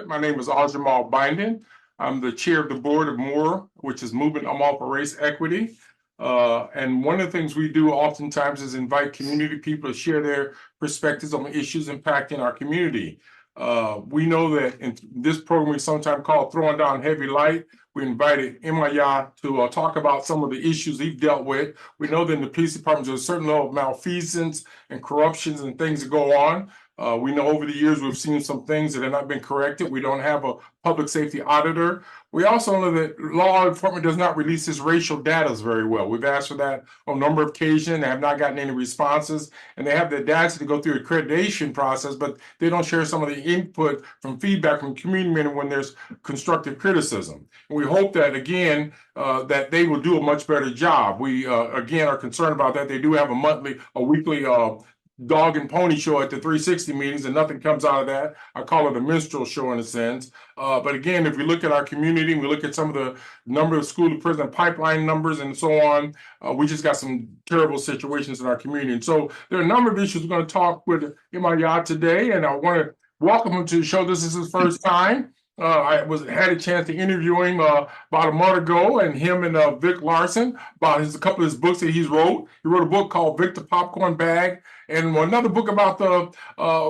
it. My name is Aljamal Binding. I'm the chair of the board of MORE, which is Movement I'm All for Race Equity. And one of the things we do oftentimes is invite community people to share their perspectives on issues impacting our community. We know that in this program we sometimes call Throwing Down Heavy Light. We invited M A YAH to talk about some of the issues he's dealt with. We know that in the police department there's a certain level of malfeasance and corruptions and things that go on. We know over the years we've seen some things that have not been corrected. We don't have a public safety auditor. We also know that law enforcement does not release its racial data very well. We've asked for that on a number of occasions and have not gotten any responses. And they have the data to go through the accreditation process, but they don't share some of the input from feedback from community members when there's constructive criticism. And we hope that, again, that they will do a much better job. We, again, are concerned about that. They do have a weekly dog and pony show at the 360 meetings, and nothing comes out of that. I call it a minstrel show in a sense. But again, if we look at our community and we look at some of the number of school to prison pipeline numbers and so on, we just got some terrible situations in our community. And so there are a number of issues we're going to talk with M A YAH today, and I want to welcome him to the show. This is his first time. I had a chance to interview him about a month ago, and him and Vic Larson about a couple of his books that he's wrote. He wrote a book called Vic the Popcorn Bag, and another book about the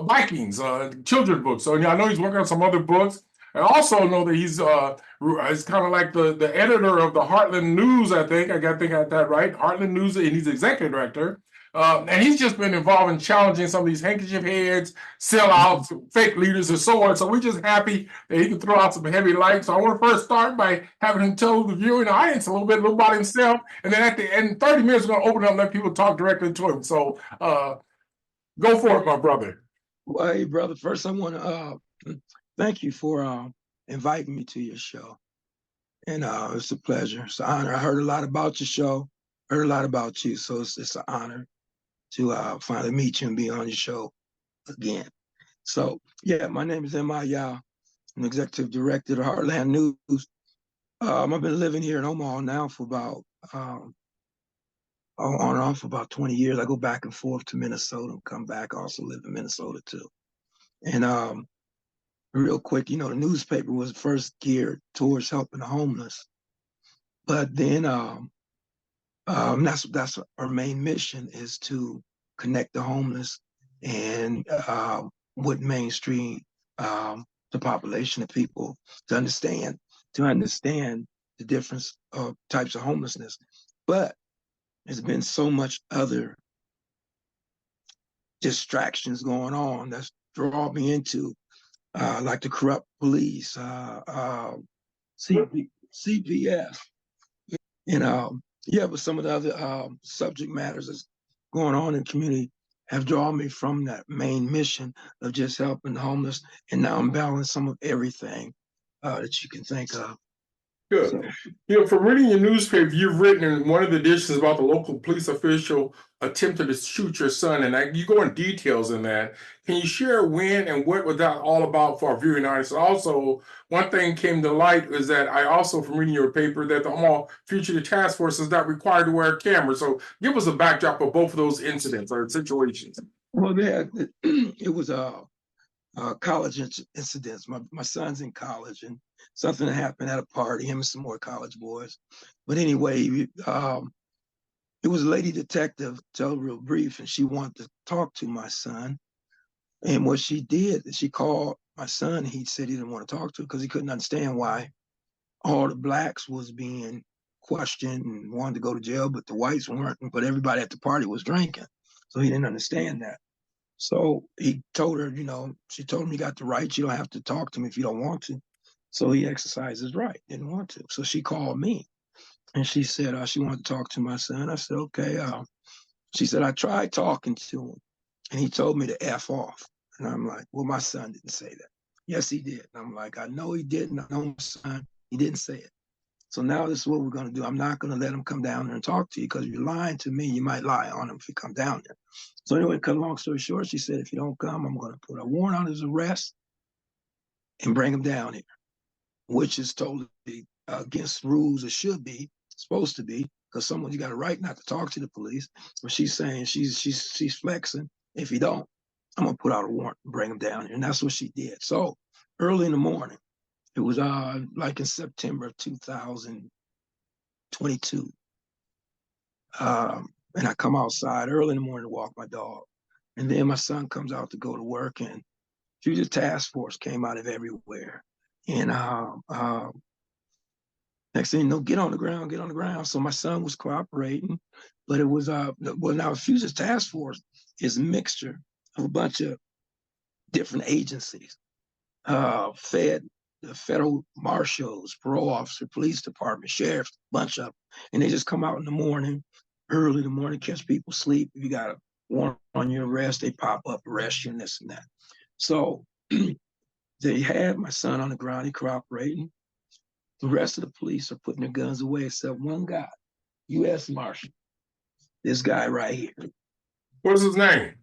Vikings, children's book. So I know he's working on some other books. I also know that he's kind of like the editor of the Heartland News, I think. I got that right. Heartland News, and he's executive director. And he's just been involved in challenging some of these handkerchief heads, sellouts, fake leaders, and so on. So we're just happy that he can throw out some heavy light. So I want to first start by having him tell the viewing audience a little bit about himself. And then at the end, 30 minutes, we're going to open up and let people talk directly to him. So go for it, my brother. Well, hey, brother, first I want to thank you for inviting me to your show. And it's a pleasure. It's an honor. I heard a lot about your show, heard a lot about you. So it's an honor to finally meet you and be on your show again. So, yeah, my name is M A YAH. I'm executive director of Heartland News. I've been living here in Omaha now for about, on and off for about 20 years. I go back and forth to Minnesota and come back. I also live in Minnesota, too. And real quick, the newspaper was first geared towards helping the homeless. But then that's our main mission, is to connect the homeless and with mainstream the population of people to understand the different types of homelessness. But there's been so much other distractions going on that's drawn me into like the corrupt police, CPS, but some of the other subject matters that's going on in the community have drawn me from that main mission of just helping the homeless. And now I'm balancing some of everything that you can think of. Good. So, from reading your newspaper, you've written in one of the editions about the local police official attempted to shoot your son, and you go in details in that. Can you share when and what was that all about for our viewing audience? Also, one thing came to light is that I also, from reading your paper, that the Omaha Fugitive Task Force is not required to wear a camera. So give us a backdrop of both of those incidents or situations. Well, it was college incidents. My son's in college, and something happened at a party, him and some more college boys. But anyway, it was a lady detective, tell real brief, and she wanted to talk to my son. And what she did, she called my son. He said he didn't want to talk to her because he couldn't understand why all the blacks was being questioned and wanted to go to jail, but the whites weren't. But everybody at the party was drinking. So he didn't understand that. So he told her, she told him, you got the right. You don't have to talk to me if you don't want to. So he exercised his right, didn't want to. So she called me and she said she wanted to talk to my son. I said, okay. She said, I tried talking to him and he told me to F off. And I'm like, well, my son didn't say that. Yes, he did. And I'm like, I know he didn't. I know my son, he didn't say it. So now this is what we're going to do. I'm not going to let him come down there and talk to you because if you're lying to me, you might lie on him if you come down there. So anyway, cut long story short, she said, if you don't come, I'm going to put a warrant on his arrest and bring him down here, which is totally against rules. It should be, supposed to be, because you got a right not to talk to the police. But she's saying she's flexing. If you don't, I'm going to put out a warrant and bring him down here. And that's what she did. So early in the morning. It was like in September of 2022. And I come outside early in the morning to walk my dog. And then my son comes out to go to work, and the task force came out of everywhere. And next thing you know, get on the ground, get on the ground. So my son was cooperating, but it was well, now Fuse's task force is a mixture of a bunch of different agencies. The federal marshals, parole officer, police department, sheriffs, bunch of them. And they just come out in the morning, early in the morning, catch people sleep. If you got a warrant on your arrest, they pop up, arrest you, and this and that. So they had my son on the ground, he cooperating. The rest of the police are putting their guns away except one guy, U.S. Marshal. This guy right here. What's his name?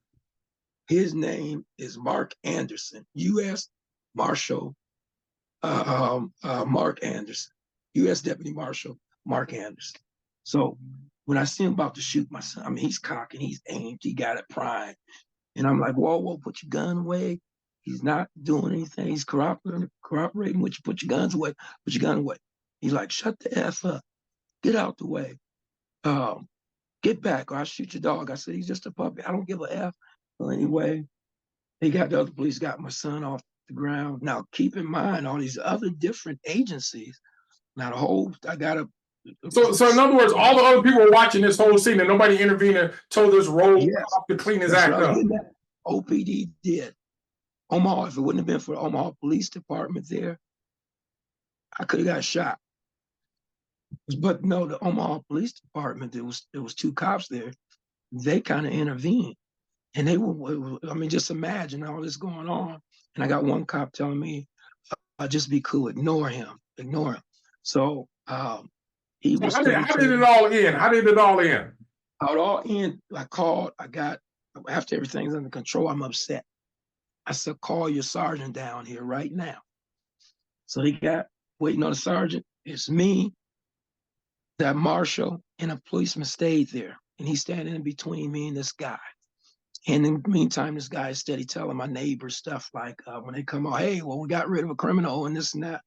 His name is Mark Anderson, U.S. Marshal Mark Anderson, U.S. Deputy Marshal Mark Anderson. So when I see him about to shoot my son, I mean, he's cocking, he's aimed, he got it primed. And I'm like, whoa, put your gun away. He's not doing anything. He's cooperating with you. Put your guns away. Put your gun away. He's like, shut the F up. Get out the way. Get back or I'll shoot your dog. I said, he's just a puppy. I don't give a F. Well, anyway, the other police got my son off the ground. Now, keep in mind, all these other different agencies. Now, I got a. So in other words, all the other people were watching this whole scene and nobody intervened and told this roll off to clean his act up. OPD did. Omaha, if it wouldn't have been for the Omaha Police Department there, I could have got shot. But no, the Omaha Police Department, there was two cops there. They kind of intervened. And they were, I mean, just imagine all this going on. And I got one cop telling me, just be cool, ignore him. So he was. How did it all end? How did it all end? How it all end, I called, after everything's under control, I'm upset. I said, call your sergeant down here right now. So they got waiting on the sergeant. It's me, that marshal, and a policeman stayed there. And he's standing in between me and this guy. And in the meantime, this guy is steady telling my neighbors stuff like when they come out, hey, well, we got rid of a criminal and this and that.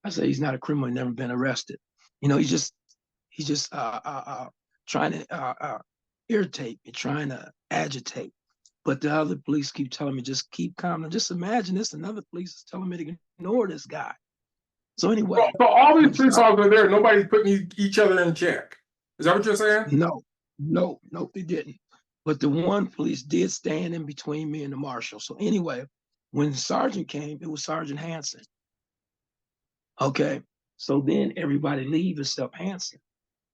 I say, he's not a criminal, he's never been arrested. You know, he's just trying to irritate me, trying to agitate. But the other police keep telling me, just keep calm. Now, just imagine this, another police is telling me to ignore this guy. So anyway. So all these police officers are there, nobody's putting each other in check. Is that what you're saying? No, they didn't. But the one police did stand in between me and the marshal. So anyway, when the sergeant came, it was Sergeant Hanson. Okay, so then everybody leave except Hanson.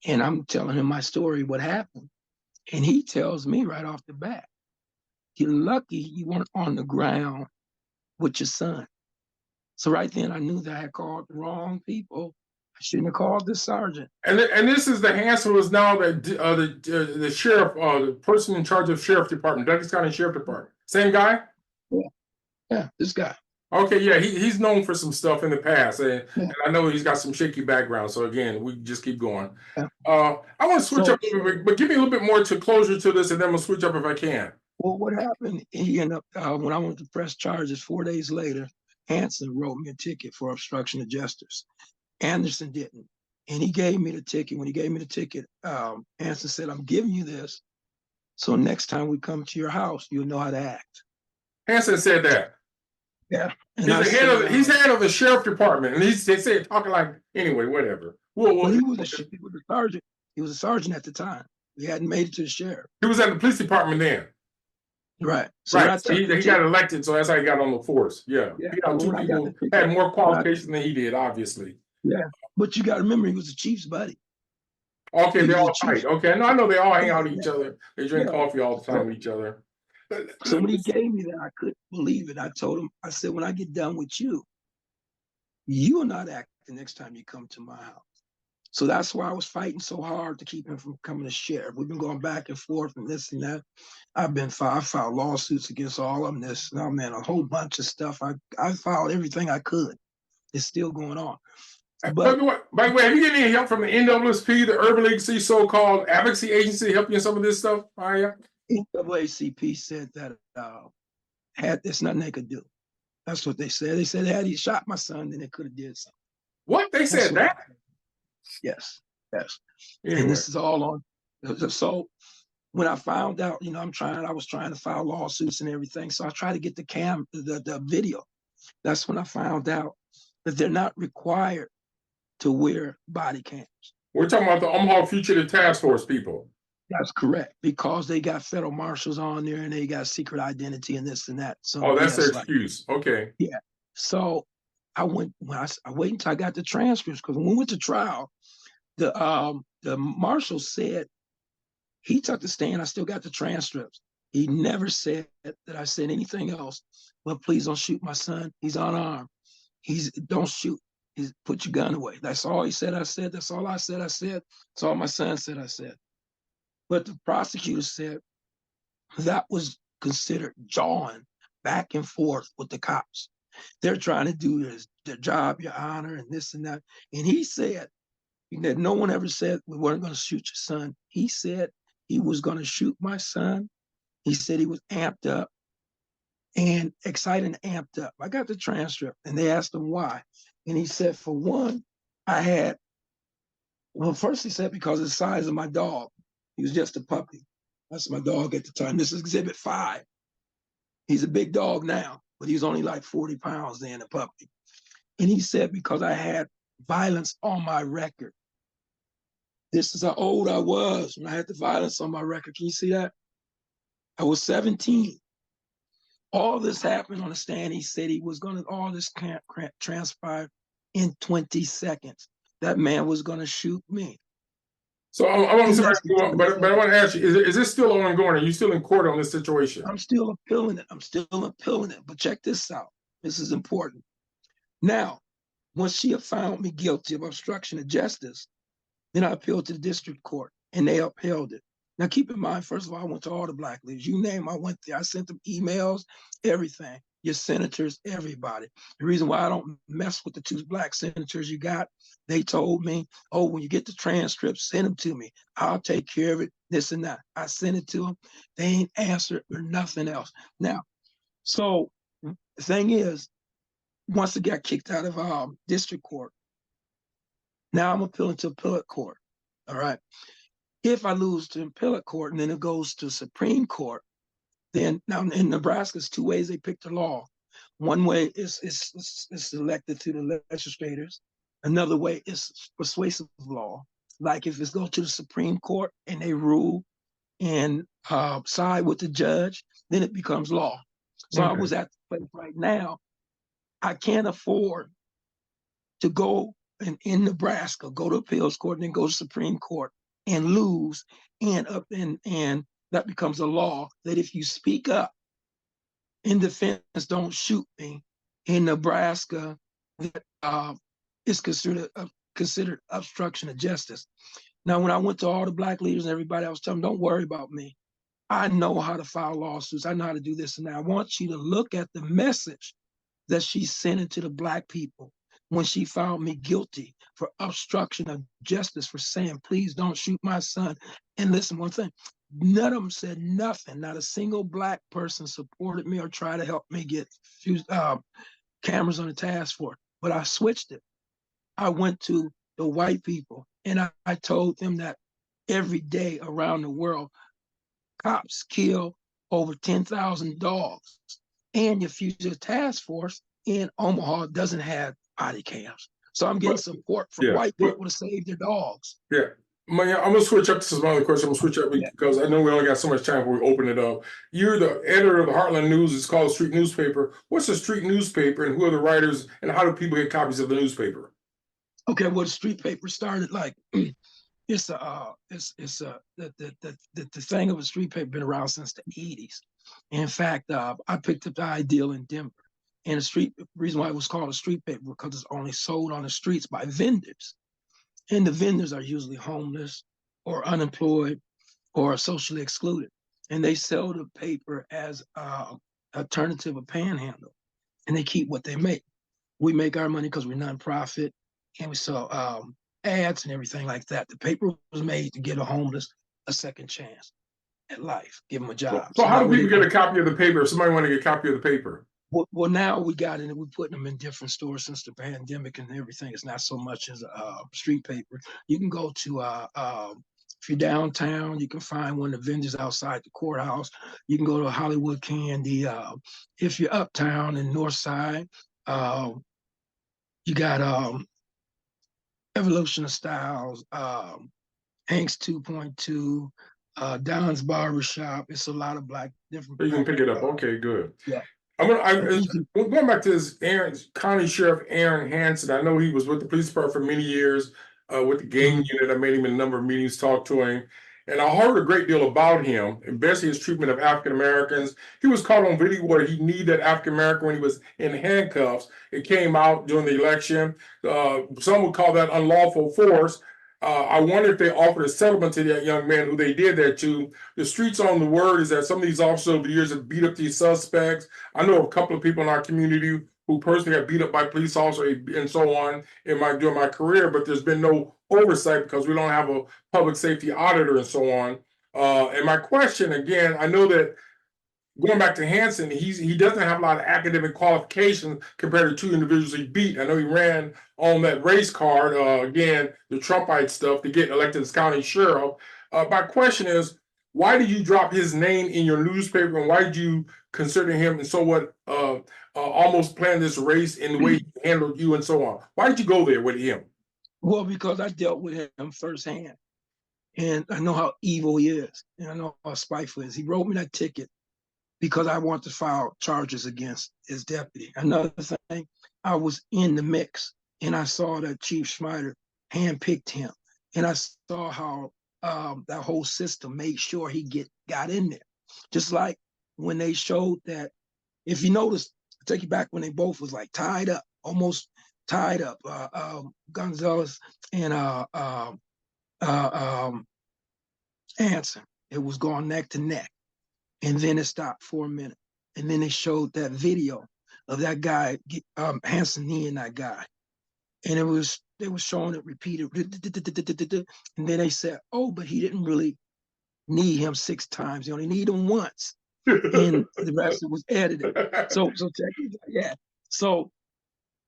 And I'm telling him my story, what happened. And he tells me right off the bat, you're lucky you weren't on the ground with your son. So right then I knew that I had called the wrong people. I shouldn't have called the sergeant. And this is the Hanson was now the sheriff, the person in charge of sheriff department, Douglas County Sheriff Department. Same guy? Yeah, this guy. Okay, yeah, he's known for some stuff in the past, and I know he's got some shaky background. So again, we just keep going. Yeah. I want to switch up, but give me a little bit more to closure to this, and then we'll switch up if I can. Well, what happened? He ended up when I went to press charges 4 days later. Hanson wrote me a ticket for obstruction of justice. Anderson didn't, and he gave me the ticket. When he gave me the ticket, Hanson said, "I'm giving you this, so next time we come to your house, you'll know how to act." Hanson said that. Yeah, and he's head of the sheriff department, and they say talking like anyway, whatever. Well, he was a sergeant. He was a sergeant at the time. He hadn't made it to the sheriff. He was at the police department then. Right. So right. So he got elected, so that's how he got on the force. Yeah. He got two people had more qualifications than he did, obviously. Yeah. But you got to remember, he was the chief's buddy. Okay, they're all tight. Okay. No, I know they all hang out with each other. They drink coffee all the time with each other. So when he gave me that, I couldn't believe it. I told him, I said, when I get done with you, you will not act the next time you come to my house. So that's why I was fighting so hard to keep him from coming to sheriff. We've been going back and forth and this and that. I filed lawsuits against all of them. A whole bunch of stuff. I filed everything I could. It's still going on. But by the way, have you getting any help from the NAACP, the Urban Legacy so-called advocacy agency, to help you in some of this stuff, Maya? NAACP said that there's nothing they could do. That's what they said. They said had he shot my son, then it could have did something. What? They That's said what. that? Yes, yes. And Anyway. this is all on. So when I found out, you know, I was trying to file lawsuits and everything. So I tried to get the video. That's when I found out that they're not required to wear body cams. We're talking about the Omaha Fugitive Task Force people. That's correct, because they got federal marshals on there and they got secret identity and this and that. So Oh, that's their yes, like, excuse. Okay. yeah. So I waited until I got the transcripts, because when we went to trial, the marshal said he took the stand. I still got the transcripts. He never said that I said anything else, but please don't shoot my son. He's unarmed. Don't shoot. Put your gun away. That's all he said. I said. That's all I said. I said. That's all my son said. I said. But the prosecutor said that was considered jawing back and forth with the cops. They're trying to do their job, Your Honor, and this and that. And he said that no one ever said we weren't going to shoot your son. He said he was going to shoot my son. He said he was amped up and excited and amped up. I got the transcript, and they asked him why. And he said, for one, first he said because of the size of my dog. He was just a puppy. That's my dog at the time. This is Exhibit 5. He's a big dog now, but he was only like 40 pounds then, a puppy. And he said because I had violence on my record. This is how old I was when I had the violence on my record. Can you see that? I was 17. All this happened on the stand. He said all this transpired in 20 seconds. That man was going to shoot me. So I'm sorry, but I want to ask you: is this still ongoing? Are you still in court on this situation? I'm still appealing it. But check this out. This is important. Now, once she had found me guilty of obstruction of justice, then I appealed to the district court, and they upheld it. Now, keep in mind, first of all, I went to all the black leaders. You name, I went there. I sent them emails, everything. Your senators, everybody. The reason why I don't mess with the 2 black senators you got, they told me, oh, when you get the transcripts, send them to me. I'll take care of it, this and that. I sent it to them. They ain't answered or nothing else. Now, so the thing is, once it got kicked out of district court, now I'm appealing to appellate court. All right. If I lose to appellate court and then it goes to Supreme Court, then now in Nebraska, it's 2 ways they pick the law. One way is elected to the legislators. Another way is persuasive law. Like if it's go to the Supreme Court and they rule and side with the judge, then it becomes law. So I was at the place right now. I can't afford to go in Nebraska, go to appeals court, and then go to Supreme Court and lose, and that becomes a law that if you speak up in defense, don't shoot me in Nebraska, that is considered obstruction of justice. Now, when I went to all the black leaders and everybody, I was telling them, don't worry about me. I know how to file lawsuits. I know how to do this and that. I want you to look at the message that she sent to the black people when she found me guilty for obstruction of justice, for saying, please don't shoot my son. And listen, one thing, none of them said nothing. Not a single black person supported me or tried to help me get cameras on the task force. But I switched it. I went to the white people and I told them that every day around the world, cops kill over 10,000 dogs. And your fugitive task force in Omaha doesn't have body cams. So I'm getting support from white people to save their dogs. Yeah. Maya, I'm gonna switch up to some other questions. I'm gonna switch up because I know we only got so much time before we open it up. You're the editor of the Heartland News. It's called Street Newspaper. What's a street newspaper, and who are the writers, and how do people get copies of the newspaper? Okay, well, the street paper started like the thing of a street paper been around since the 80s. In fact, I picked up the idea in Denver. And the reason why it was called a street paper because it's only sold on the streets by vendors. And the vendors are usually homeless or unemployed or socially excluded. And they sell the paper as alternative of panhandle. And they keep what they make. We make our money because we're nonprofit and we sell ads and everything like that. The paper was made to give a homeless a second chance at life, give them a job. So how do people get a copy of the paper if somebody want to get a copy of the paper? Well, now we got it. We're putting them in different stores since the pandemic and everything. It's not so much as street paper. You can go to if you're downtown, you can find one of the vendors outside the courthouse. You can go to Hollywood Candy. If you're uptown and North Side, you got Evolution of Styles, Hank's 2.2, Don's Barbershop. It's a lot of different. So you can pick it up. Okay, good. Yeah. We're going back to this County Sheriff Aaron Hansen. I know he was with the police department for many years, with the gang unit. I made him in a number of meetings, talked to him. And I heard a great deal about him, especially his treatment of African Americans. He was caught on video where he kneed that African American when he was in handcuffs. It came out during the election. Some would call that unlawful force. I wonder if they offered a settlement to that young man who they did that to. The streets on the word is that some of these officers over the years have beat up these suspects. I know a couple of people in our community who personally got beat up by police officers and so on during my career, but there's been no oversight because we don't have a public safety auditor and so on. And my question again, I know that going back to Hansen, he doesn't have a lot of academic qualifications compared to two individuals he beat. I know he ran on that race card, again, the Trumpite stuff to get elected as county sheriff. My question is, why did you drop his name in your newspaper, and why did you consider him and so what almost plan this race in the way he handled you and so on? Why did you go there with him? Well, because I dealt with him firsthand, and I know how evil he is, and I know how spiteful he is. He wrote me that ticket because I want to file charges against his deputy. Another thing, I was in the mix, and I saw that Chief Schmider handpicked him, and I saw how that whole system made sure he got in there. Just like when they showed that, if you notice, I'll take you back when they both was like tied up, almost tied up, Gonzalez and Anson. It was going neck to neck. And then it stopped for a minute. And then they showed that video of that guy, Hanson kneeing that guy. And they were showing it repeated. And then they said, oh, but he didn't really knee him 6 times. He only kneed him once. And the rest of it was edited. So yeah. So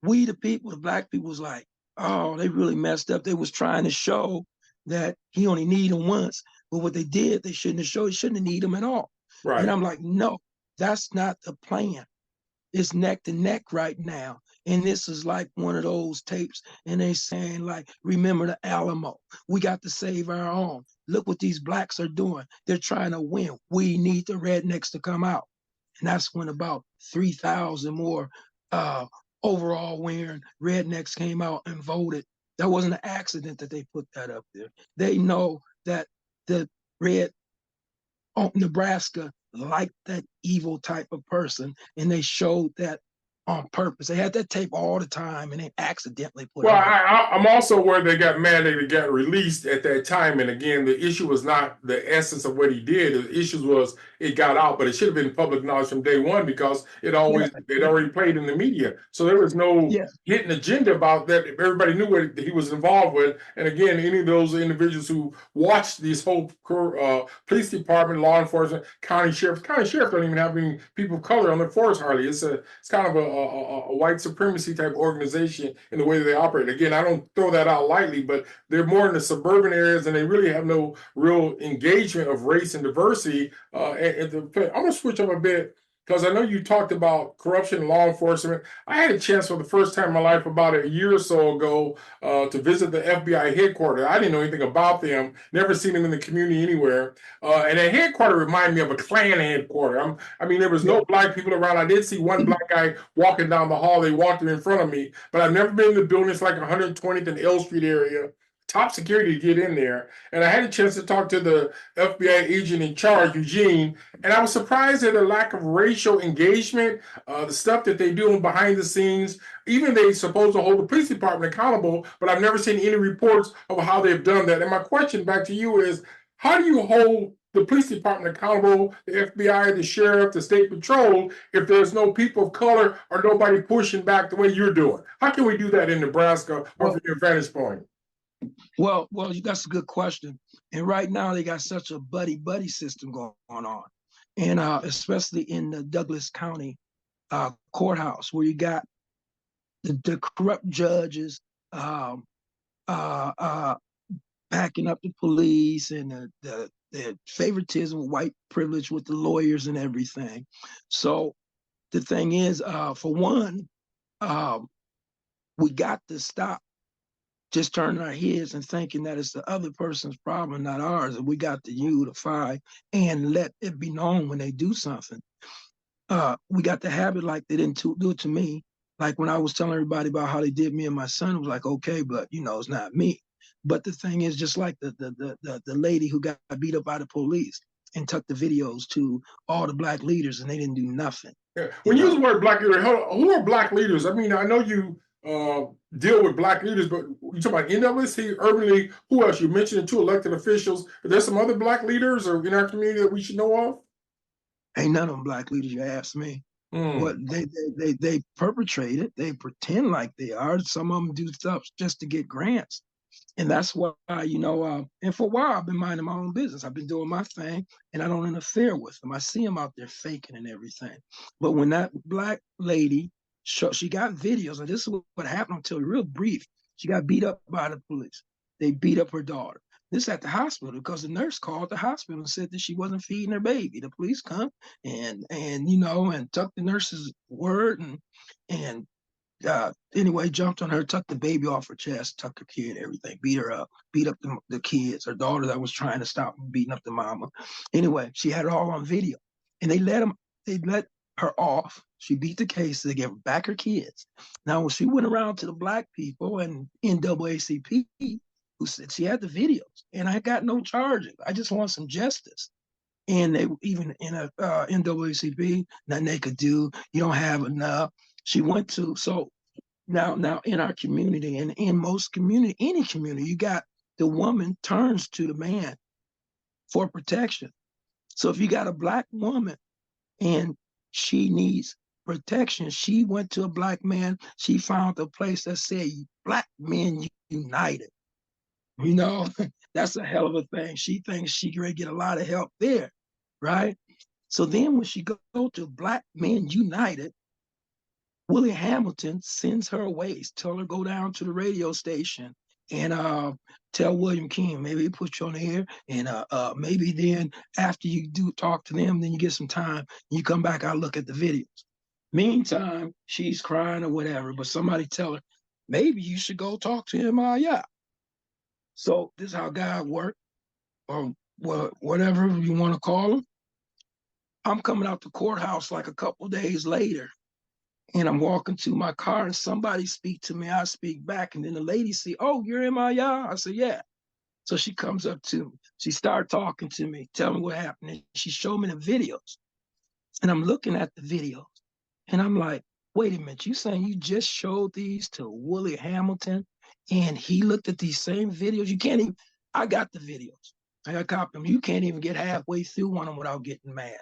we, the people, the black people, was like, oh, they really messed up. They was trying to show that he only kneed him once. But what they did, they shouldn't have showed. He shouldn't have kneed him at all. Right. And I'm like, no, that's not the plan. It's neck to neck right now. And this is like one of those tapes. And they saying like, remember the Alamo. We got to save our own. Look what these blacks are doing. They're trying to win. We need the rednecks to come out. And that's when about 3,000 more overall wearing rednecks came out and voted. That wasn't an accident that they put that up there. They know that the red Nebraska liked that evil type of person, and they showed that on purpose. They had that tape all the time, and they accidentally put it on. I'm also aware they got mad that he got released at that time. And again, the issue was not the essence of what he did. The issue was it got out, but it should have been public knowledge from day one because it already played in the media. So there was no hidden agenda about that. Everybody knew what he was involved with. And again, any of those individuals who watched this whole police department, law enforcement, county sheriff don't even have any people of color on the force hardly. It's kind of a white supremacy type organization in the way that they operate. Again, I don't throw that out lightly, but they're more in the suburban areas and they really have no real engagement of race and diversity. I'm going to switch up a bit because I know you talked about corruption in law enforcement. I had a chance for the first time in my life about a year or so ago to visit the FBI headquarters. I didn't know anything about them, never seen them in the community anywhere. And that headquarters reminded me of a Klan headquarters. There was no black people around. I did see one black guy walking down the hall. They walked in front of me, but I've never been in the building. It's like 120th and L Street area. Top security to get in there. And I had a chance to talk to the FBI agent in charge, Eugene, and I was surprised at the lack of racial engagement, the stuff that they do behind the scenes. Even they supposed to hold the police department accountable, but I've never seen any reports of how they've done that. And my question back to you is, how do you hold the police department accountable, the FBI, the sheriff, the state patrol, if there's no people of color or nobody pushing back the way you're doing? How can we do that in Nebraska or from your vantage point? Well, that's a good question. And right now they got such a buddy system going on. And especially in the Douglas County courthouse where you got the corrupt judges um, uh, backing up the police and the favoritism, white privilege with the lawyers and everything. So the thing is, for one, um, we got to stop just turning our heads and thinking that it's the other person's problem, not ours. And we got to unify and let it be known when they do something. We got the habit like they didn't do it to me. Like when I was telling everybody about how they did me and my son, it was like, okay, but it's not me. But the thing is, just like the lady who got beat up by the police and took the videos to all the black leaders and they didn't do nothing. Yeah. When you use the word black leader, who are black leaders? I mean, I know you deal with black leaders, but you talk about NWC, Urban League. Who else? You mentioned two elected officials. Are there some other black leaders or in our community that we should know of? Ain't none of them black leaders, you ask me. What they perpetrate it, they pretend like they are. Some of them do stuff just to get grants. And that's why, and for a while I've been minding my own business. I've been doing my thing and I don't interfere with them. I see them out there faking and everything. But when that black lady, she got videos, and this is what happened until real brief. She got beat up by the police. They beat up her daughter. This at the hospital because the nurse called the hospital and said that she wasn't feeding her baby. The police come and took the nurse's word and anyway, jumped on her, took the baby off her chest, took her kid, everything, beat her up, beat up the kids, her daughter that was trying to stop beating up the mama. Anyway, she had it all on video. And they let her off. She beat the case. They gave her back her kids. Now, when she went around to the black people and NAACP, who said she had the videos, and I got no charges. I just want some justice. And they even in a NAACP, nothing they could do. You don't have enough. She went to now in our community and in most community, any community, you got the woman turns to the man for protection. So if you got a black woman and she needs protection, she went to a black man. She found a place that said Black Men United. That's a hell of a thing. She thinks she can get a lot of help there, right? So then when she go to Black Men United, Willie Hamilton sends her away, tell her go down to the radio station and tell William King, maybe he put you on the air, and maybe then after you do talk to them, then you get some time, you come back, I'll look at the videos. Meantime, she's crying or whatever, but somebody tell her, maybe you should go talk to M A YAH. So this is how God worked, or whatever you want to call him. I'm coming out the courthouse like a couple days later, and I'm walking to my car and somebody speak to me, I speak back. And then the lady say, oh, you're M A YAH? I said, yeah. So she comes up to me. She started talking to me, tell me what happened. And she showed me the videos. And I'm looking at the videos. And I'm like, wait a minute, you saying you just showed these to Willie Hamilton and he looked at these same videos? You can't even, I got the videos. I got copies of them. You can't even get halfway through one of them without getting mad.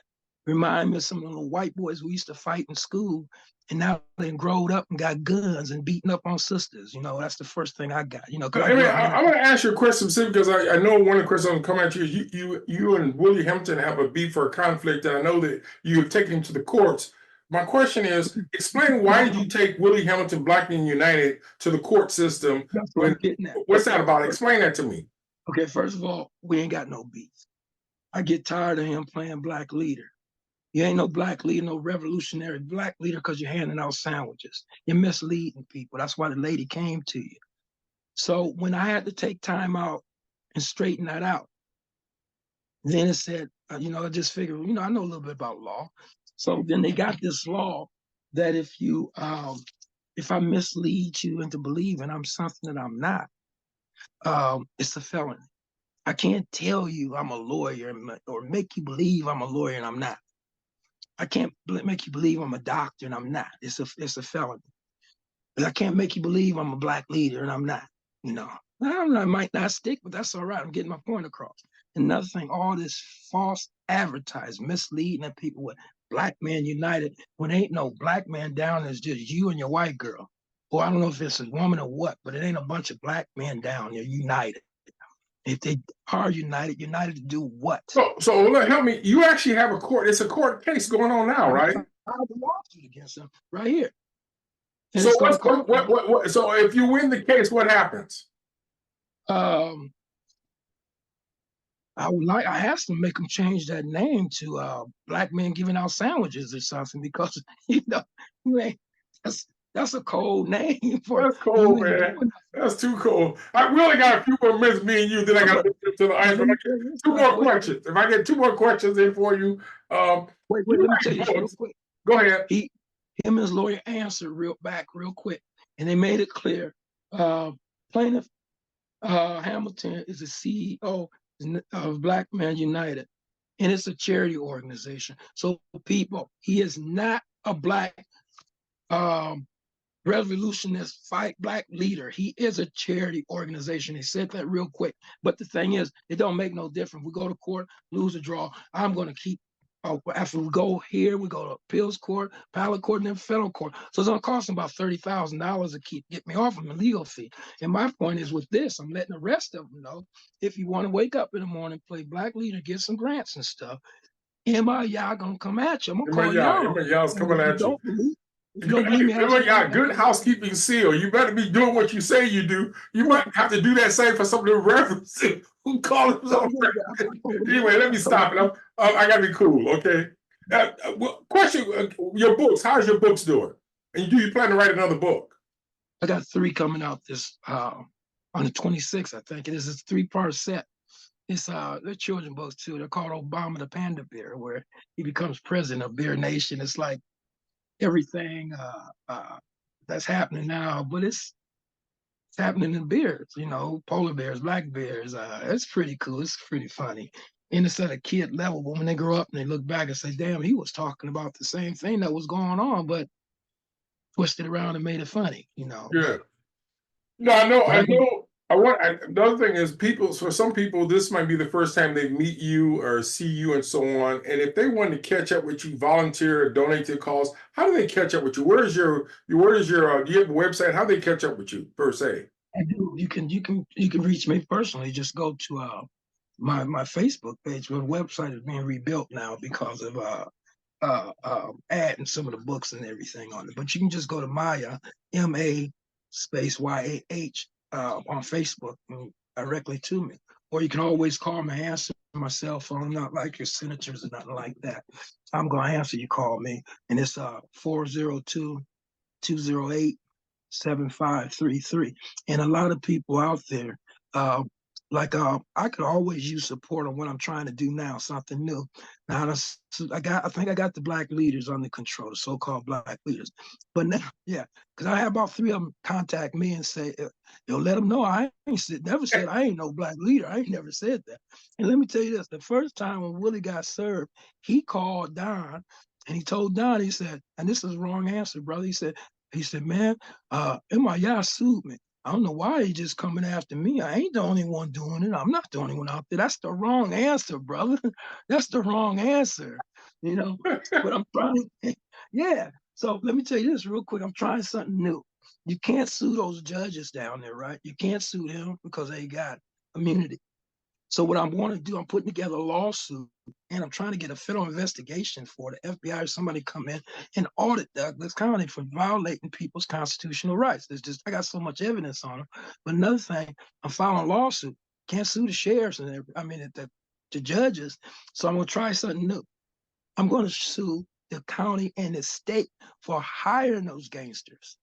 Remind me of some of the little white boys who used to fight in school, and now they growed up and got guns and beating up on sisters. That's the first thing I got. I want to ask you a question because I know one of the questions I'm coming at you. You and Willie Hamilton have a beef or a conflict, and I know that you have taken him to the courts. My question is, explain why did you take Willie Hamilton Black Men United to the court system? That's what I'm getting at. What's that about? Explain that to me. Okay, first of all, we ain't got no beef. I get tired of him playing black leader. You ain't no black leader, no revolutionary black leader because you're handing out sandwiches. You're misleading people. That's why the lady came to you. So when I had to take time out and straighten that out, then it said, I just figured, I know a little bit about law. So then they got this law that if I mislead you into believing I'm something that I'm not, it's a felony. I can't tell you I'm a lawyer or make you believe I'm a lawyer and I'm not. I can't make you believe I'm a doctor and I'm not. It's a felony. But I can't make you believe I'm a black leader and I'm not. I might not stick, but that's all right. I'm getting my point across. Another thing, all this false advertising, misleading people with Black Men United, when ain't no black man down, it's just you and your white girl. Or I don't know if it's a woman or what, but it ain't a bunch of black men down there united. If they are united to do what? So help me. You actually have a court. It's a court case going on now, right? filed a lawsuit against them right here. And So it's going to what's cost what? So if you win the case, what happens? um I asked them to make them change that name to Black Men Giving Out Sandwiches or something because you ain't that's a cold name for That's you cool, ain't man. doing That's too cool. We only got a few more minutes, me and you. Then I got to nothing. open up to the But ice. let But I me get tell you this two right more quick. questions. If I get two more questions in for you, Wait, you let me tell you write this real books. quick. Go ahead. Him and his lawyer answered real quick, and they made it clear. Plaintiff Hamilton is the CEO of Black Men United, and it's a charity organization. So, people, he is not a black um, revolutionist fight black leader. He is a charity organization. He said that real quick. But the thing is, it don't make no difference. We go to court, lose or draw. I'm going to keep. After we go here, we go to appeals court, appellate court, and then federal court. So it's going to cost them about $30,000 to get me off of a legal fee. And my point is with this, I'm letting the rest of them know if you want to wake up in the morning, play black leader, get some grants and stuff. M A YAH gonna come at you. I'm gonna call y'all. Yah's And coming if you at you. don't believe, if you don't believe me, ask Yah, anybody. good housekeeping seal. You better be doing what you say you do. You might have to do that same for some of the reverends who call themselves reverends. Anyway, let me stop it. I got to be cool, okay? Question: your books. How's your books doing? And do you plan to write another book? I got 3 coming out this on the 26th, I think it is. It's a 3-part set. It's they're children books too. They're called Obama the Panda Bear, where he becomes president of Bear Nation. It's like everything that's happening now, but it's happening in bears, polar bears, black bears. It's pretty cool. It's pretty funny. And it's at a kid level, but when they grow up and they look back and say, damn, he was talking about the same thing that was going on, but twisted around and made it funny. Yeah. No, I know. But I can, The other thing is, people. For some people, this might be the first time they meet you or see you, and so on. And if they want to catch up with you, volunteer, or donate to the cause, how do they catch up with you? Where is your? Where is your? Do you have a website? How do they catch up with you per se? I do. You can reach me personally. Just go to my Facebook page. My website is being rebuilt now because of adding some of the books and everything on it. But you can just go to Maya, MA space YAH on Facebook directly to me. Or you can always call me, answer my cell phone. I'm not like your senators or nothing like that. I'm going to answer you, call me. And it's 402-208-7533. And a lot of people out there, I could always use support on what I'm trying to do now, something new. Now I think I got the black leaders under control, the so-called black leaders. But now, yeah, because I had about 3 of them contact me and say, let them know I never said I ain't no black leader. I ain't never said that. And let me tell you this: the first time when Willie got served, he called Don and he told Don, he said, and this is the wrong answer, brother. He said, man, M A YAH sued me. I don't know why he just coming after me. I ain't the only one doing it. I'm not the only one out there. That's the wrong answer, brother. That's the wrong answer. But I'm trying. Yeah. So let me tell you this real quick. I'm trying something new. You can't sue those judges down there, right? You can't sue them because they got immunity. So what I'm going to do, I'm putting together a lawsuit, and I'm trying to get a federal investigation for the FBI or somebody come in and audit Douglas County for violating people's constitutional rights. I got so much evidence on them. But another thing, I'm filing a lawsuit. Can't sue the sheriffs and the judges. So I'm going to try something new. I'm going to sue the county and the state for hiring those gangsters.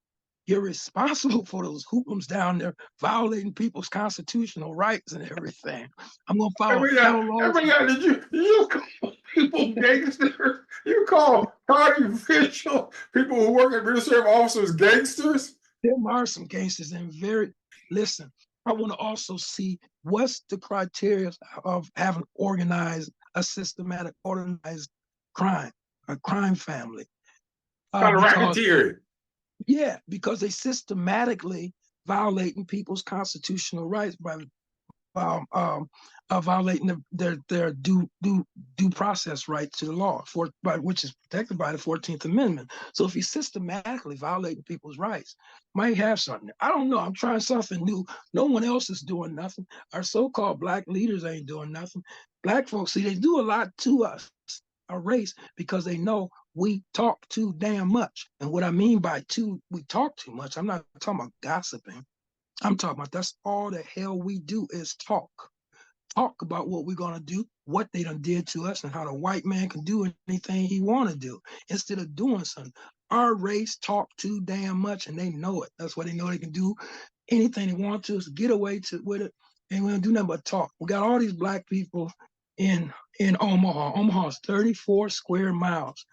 You're responsible for those hoodlums down there violating people's constitutional rights and everything. I'm gonna file a federal lawsuit. Did you call people gangsters? You call party official people who work at administrative officers gangsters? There are some gangsters and listen. I want to also see what's the criteria of having a systematic organized crime, a crime family. Kind of Because racketeering. Yeah, because they systematically violating people's constitutional rights by violating their due process right to the law, which is protected by the 14th Amendment. So if he's systematically violating people's rights, might have something. I don't know. I'm trying something new. No one else is doing nothing. Our so-called black leaders ain't doing nothing. Black folks, see, they do a lot to us, our race, because they know we talk too damn much. And what I mean by we talk too much, I'm not talking about gossiping. I'm talking about that's all the hell we do is talk. Talk about what we're gonna do, what they done did to us, and how the white man can do anything he wanna do instead of doing something. Our race talk too damn much, and they know it. That's why they know they can do anything they want to, is get away with it, and we don't do nothing but talk. We got all these black people in Omaha. Omaha's 34 square miles,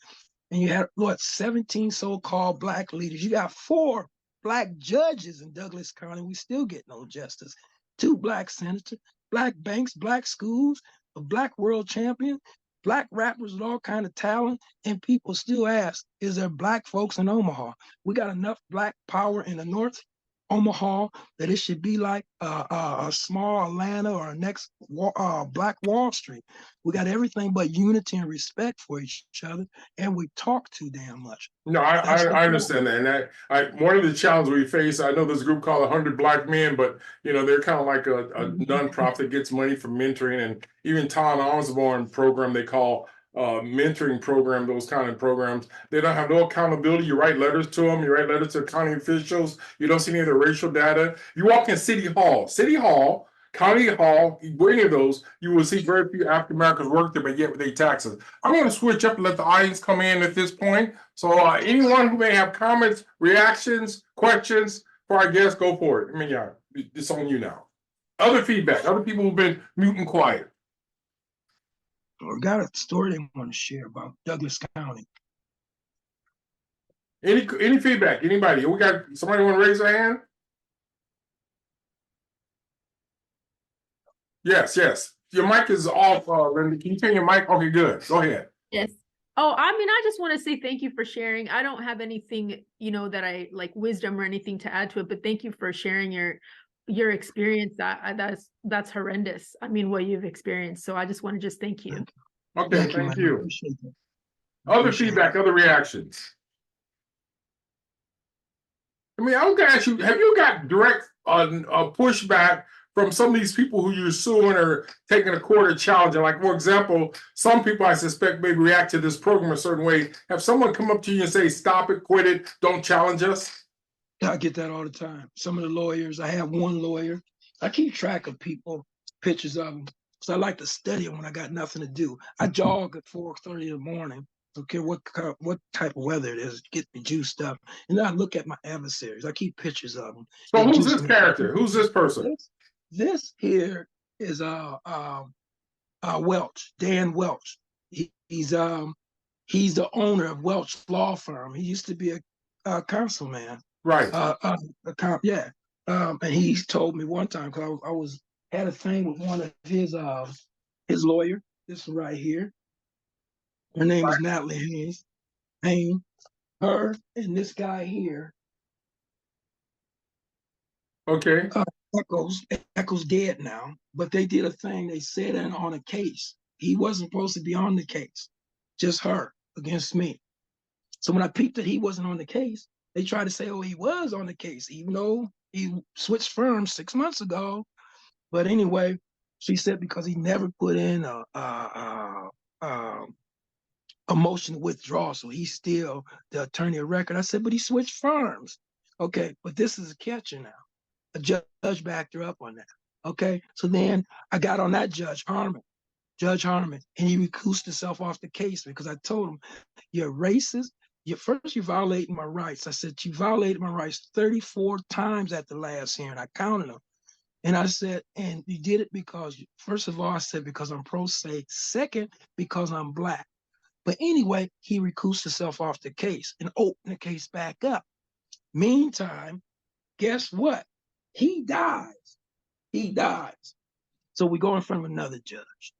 and you had 17 so-called black leaders. You got 4 black judges in Douglas County. We still get no justice. 2 black senators, black banks, black schools, a black world champion, black rappers with all kind of talent, and people still ask, is there black folks in Omaha? We got enough black power in the North Omaha that it should be like a small Atlanta or a next Black Wall Street. We got everything but unity and respect for each other, and we talk too damn much. No, I understand that, and one of the challenges we face. I know there's a group called 100 Black Men, but they're kind of like a nonprofit that gets money from mentoring, and even Tom Osborne program they call mentoring program. Those kind of programs, they don't have no accountability. You write letters to them, you write letters to county officials. You don't see any of the racial data. You walk in City Hall, County Hall, any of those, you will see very few African Americans work there, but yet with their taxes. I'm going to switch up and let the audience come in at this point. So anyone who may have comments, reactions, questions for our guests, go for it. Yeah, it's on you now. Other feedback, other people who've been mute and quiet. I got a story they want to share about Douglas County. Any feedback? Anybody? We got somebody want to raise their hand? Yes. Your mic is off, Linda. Can you turn your mic? Okay, good. Go ahead. Yes. Oh, I just want to say thank you for sharing. I don't have anything, that I like wisdom or anything to add to it, but thank you for sharing your experience. That's horrendous. What you've experienced. So I just want to thank you. Okay, thank you. Other feedback, other reactions. I was going to ask you, have you got direct pushback from some of these people who you're suing or taking a court or challenging? Like, for example, some people I suspect maybe react to this program a certain way. Have someone come up to you and say, stop it, quit it, don't challenge us? I get that all the time. Some of the lawyers, I have one lawyer. I keep track of people, pictures of them, because I like to study them when I got nothing to do. I jog at 4:30 in the morning. Don't care what type of weather it is, get me juiced up. And then I look at my adversaries. I keep pictures of them. So who's this character? Who's this person? This here is Welch, Dan Welch. He's the owner of Welch Law Firm. He used to be a councilman. Right. And he told me one time, because I had a thing with one of his lawyer. This one right here. Her name is Natalie Haynes. Her and this guy here. Okay. Echo's dead now, but they did a thing. They said it on a case. He wasn't supposed to be on the case, just her against me. So when I peeped that he wasn't on the case, they tried to say, oh, he was on the case, even though he switched firms 6 months ago. But anyway, she said because he never put in a motion to withdraw, so he's still the attorney of record. I said, but he switched firms. Okay, but this is a catcher now. A judge backed her up on that. Okay, so then I got on that Judge Harmon, and he recused himself off the case because I told him, you're racist. You're violating my rights. I said, you violated my rights 34 times at the last hearing. I counted them. And I said, and you did it because, first of all, I said, because I'm pro se. Second, because I'm black. But anyway, he recused himself off the case and opened the case back up. Meantime, guess what? He dies. So we go in front of another judge.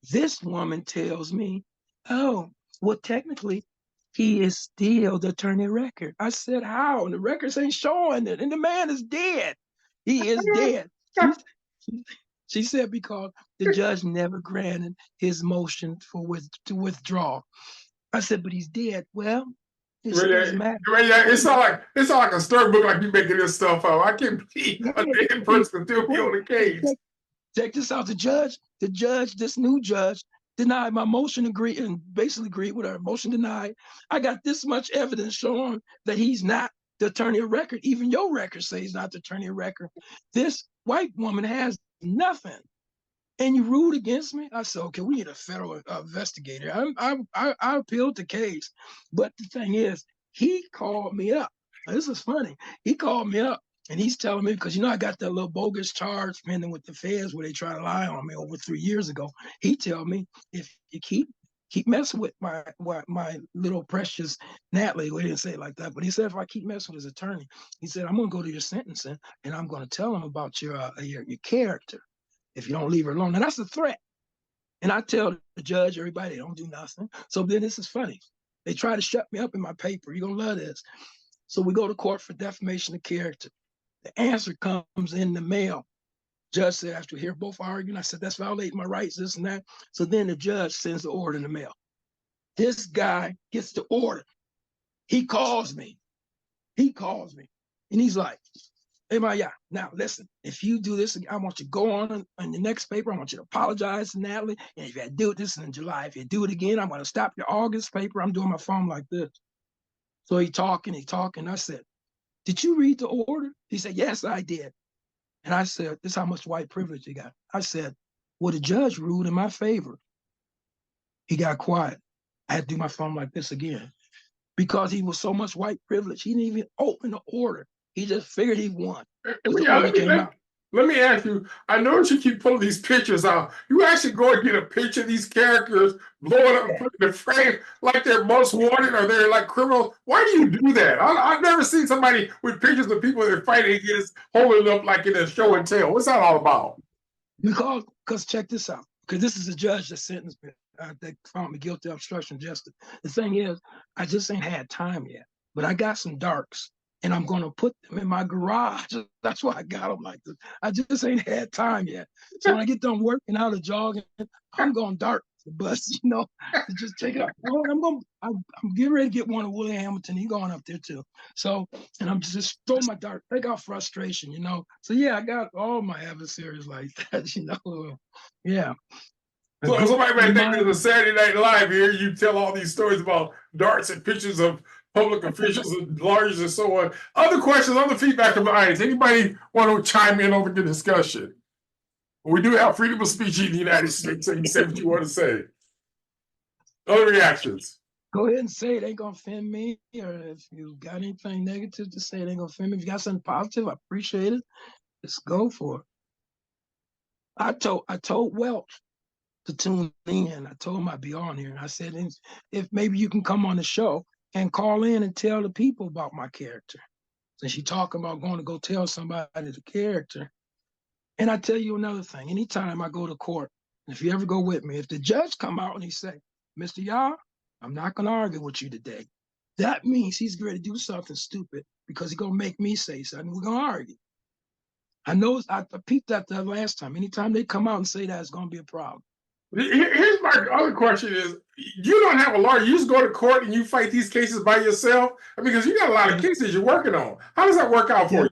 This woman tells me, oh, well, technically, he is still the attorney of record. I said, how? And the records ain't showing it. And the man is dead. He is dead. She said because the judge never granted his motion to withdraw. I said, but he's dead. Well, it doesn't matter. It's not like a story book, like you making this stuff up. I can't believe a dead person still be on the case. Check this out. This new judge, denied my motion, agreed, and basically agreed with her. Motion denied. I got this much evidence showing that he's not the attorney of record. Even your record says he's not the attorney of record. This white woman has nothing. And you ruled against me? I said, okay, we need a federal investigator. I appealed the case. But the thing is, he called me up. Now, this is funny. He called me up and he's telling me, because I got that little bogus charge pending with the feds where they try to lie on me over 3 years ago. He tell me, if you keep messing with my little precious Natalie, well, he didn't say it like that, but he said, if I keep messing with his attorney, he said, I'm going to go to your sentencing and I'm going to tell him about your character if you don't leave her alone. And that's a threat. And I tell the judge, everybody, they don't do nothing. So then this is funny. They try to shut me up in my paper. You're going to love this. So we go to court for defamation of character. The answer comes in the mail. Judge said, after we hear both arguing, I said, that's violating my rights, this and that. So then the judge sends the order in the mail. This guy gets the order. He calls me. And he's like, M A YAH, now listen, if you do this, I want you to go on the next paper. I want you to apologize to Natalie. And if you do this in July, if you do it again, I'm going to stop your August paper. I'm doing my phone like this. So he talking. I said, did you read the order? He said, yes, I did. And I said, this is how much white privilege you got. I said, well, the judge ruled in my favor. He got quiet. I had to do my phone like this again. Because he was so much white privilege, he didn't even open the order. He just figured he won. Let me ask you, I notice you keep pulling these pictures out. You actually go and get a picture of these characters, blow it up and put it in the frame like they're most wanted or they're like criminals. Why do you do that? I've never seen somebody with pictures of people that are fighting against holding it up like in a show and tell. What's that all about? Because check this out. Because this is a judge that sentenced me, that found me guilty of obstruction of justice. The thing is, I just ain't had time yet. But I got some darks. And I'm going to put them in my garage. That's why I got them like this. I just ain't had time yet. So when I get done working out or jogging, I'm going dark the bus, to just take it out. I'm getting ready to get one of Willie Hamilton. He going up there too. So, and I'm just throw my dart, take out frustration, So yeah, I got all my adversaries like that, Yeah. So somebody might think there's a Saturday Night Live here. You tell all these stories about darts and pictures of public officials and lawyers and so on. Other questions, other feedback from the audience. Anybody want to chime in over the discussion? We do have freedom of speech in the United States, so you say what you want to say. Other reactions? Go ahead and say it. Ain't gonna offend me. Or if you got anything negative to say, it ain't gonna offend me. If you got something positive, I appreciate it. Let's go for it. I told Welch to tune in. I told him I'd be on here, and I said, if maybe you can come on the show and call in and tell the people about my character. Since you talking about going to go tell somebody the character. And I tell you another thing. Anytime I go to court, if you ever go with me, if the judge come out and he say, Mr. YAH, I'm not going to argue with you today. That means he's ready to do something stupid because he's going to make me say something. We're going to argue. I know I peeped at that last time. Anytime they come out and say that, it's going to be a problem. Here's my other question is, you don't have a lawyer. You just go to court and you fight these cases by yourself? Because you got a lot of cases you're working on. How does that work out for you?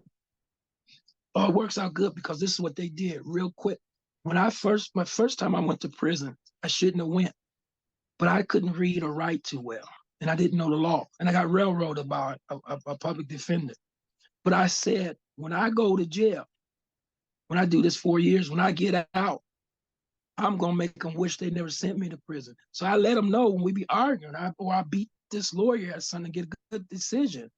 Oh, it works out good because this is what they did real quick. When my first time I went to prison, I shouldn't have went, but I couldn't read or write too well. And I didn't know the law. And I got railroaded by a public defender. But I said, when I go to jail, when I do this 4 years, when I get out, I'm going to make them wish they never sent me to prison. So I let them know when we be arguing or I beat this lawyer at something to get a good decision.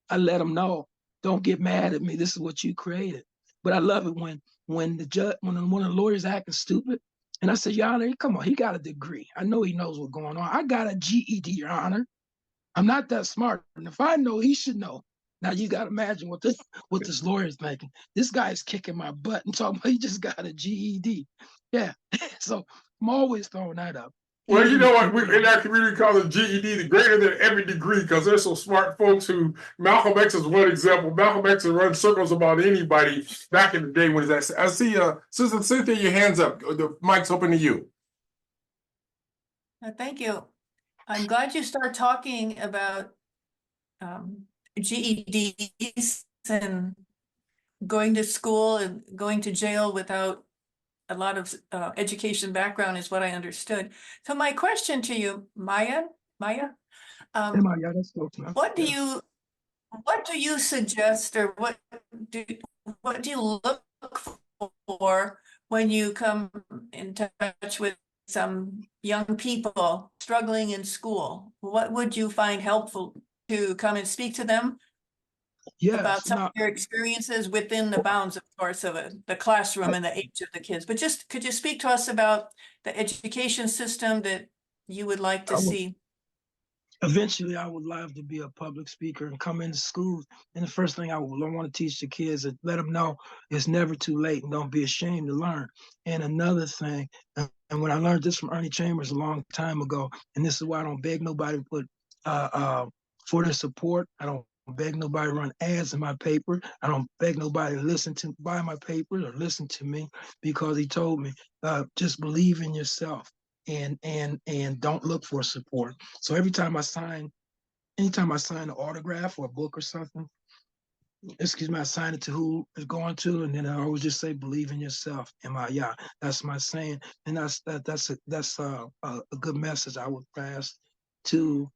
I let them know, don't get mad at me. This is what you created. But I love it when one of the lawyers acting stupid. And I said, Your Honor, come on, he got a degree. I know he knows what's going on. I got a GED, Your Honor. I'm not that smart. And if I know, he should know. Now you got to imagine what this lawyer is thinking. This guy is kicking my butt and talking about he just got a GED. Yeah. So I'm always throwing that up. Well, you know what? We in our community call it GED, the greater than every degree, because there's some smart folks who, Malcolm X is one example. Malcolm X would run circles about anybody back in the day when that. I see, Sister Cynthia, your hands up. The mic's open to you. Thank you. I'm glad you start talking about GEDs and going to school and going to jail without a lot of education background is what I understood. So my question to you, Maya, Am I? Yeah, that's close enough. what do Yeah. you suggest, or do you look for when you come in touch with some young people struggling in school? What would you find helpful to come and speak to them about Yes. some Now, of your experiences within the bounds, of course, of the classroom and the age of the kids? But just could you speak to us about the education system that you would like to I would, see? eventually, I would love to be a public speaker and come into schools. And the first thing I want to teach the kids is let them know it's never too late and don't be ashamed to learn. And another thing, and when I learned this from Ernie Chambers a long time ago, and this is why I don't beg nobody to put for their support. I don't beg nobody to run ads in my paper. I don't beg nobody to buy my paper or listen to me, because he told me just believe in yourself and don't look for support. So anytime I sign an autograph or a book or something, excuse me, I sign it to who it's going to, and then I always just say, believe in yourself. M A YAH. That's my saying, and that's a good message I would pass to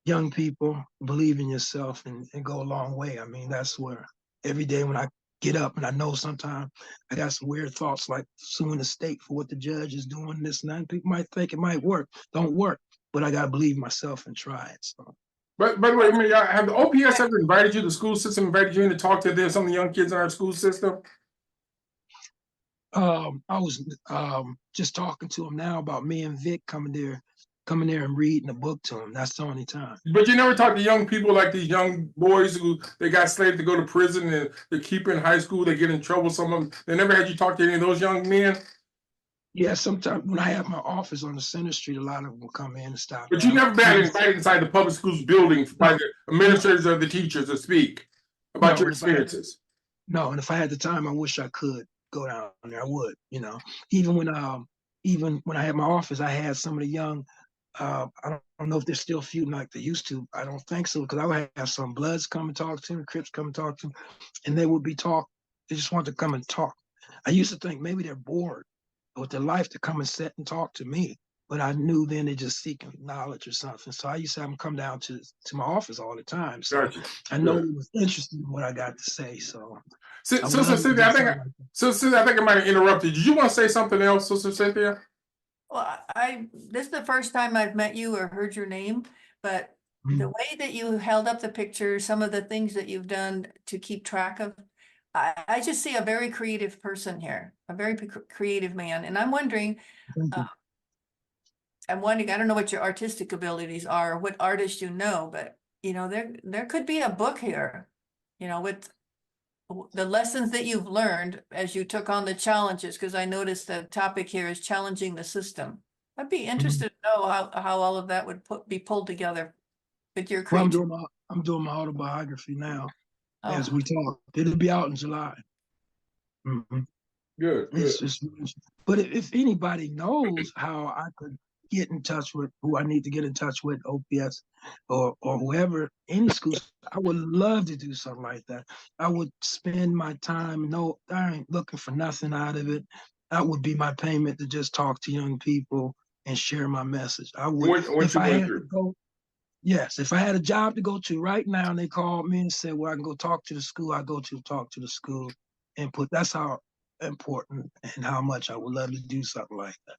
young people. Believe in yourself and go a long way. I mean, that's where every day when I get up, and I know sometimes I got some weird thoughts like suing the state for what the judge is doing, this and that. And people might think it might work. Don't work, but I gotta believe myself and try it. So. But by the way, I mean, have the OPS ever invited you, the school system invited you in to talk to some of the young kids in our school system? I was just talking to him now about me and Vic coming there and reading a book to him. That's the only time. But you never talk to young people like these young boys who they got slated to go to prison and they keep in high school, they get in trouble. Some of them, they never had you talk to any of those young men. Yeah, sometimes when I have my office on the Center Street, a lot of them will come in and stop. But you never been invited inside the public schools building by the administrators or the teachers to speak about your experiences. No, and if I had the time, I wish I could go down there. I would, even when I had my office, I had some of the young. I don't know if they're still feuding like they used to. I don't think so, because I would have some Bloods come and talk to them, Crips come and talk to them, and they would be talk. They just want to come and talk. I used to think maybe they're bored with their life to come and sit and talk to me, but I knew then they're just seeking knowledge or something. So I used to have them come down to my office all the time. So Gotcha. I know it was interested in what I got to say. So. Sister Cynthia, I think I might have interrupted. Did you want to say something else, Sister Cynthia? Well, this is the first time I've met you or heard your name, but the way that you held up the picture, some of the things that you've done to keep track of, I just see a very creative person here, a very creative man. And I'm wondering, I don't know what your artistic abilities are, or what artists you know, but there could be a book here, with the lessons that you've learned as you took on the challenges, because I noticed the topic here is challenging the system. I'd be interested to know how all of that would be pulled together with your creativity. Well, I'm doing my autobiography now as we talk. It'll be out in July. Good. But if anybody knows how I could get in touch with who I need to get in touch with, OPS or whoever, any schools, I would love to do something like that. I would spend my time. No, I ain't looking for nothing out of it. That would be my payment to just talk to young people and share my message. I would, if I had to go. Yes, if I had a job to go to right now and they called me and said, well, I can go talk to the school, I go to talk to the school and that's how important and how much I would love to do something like that.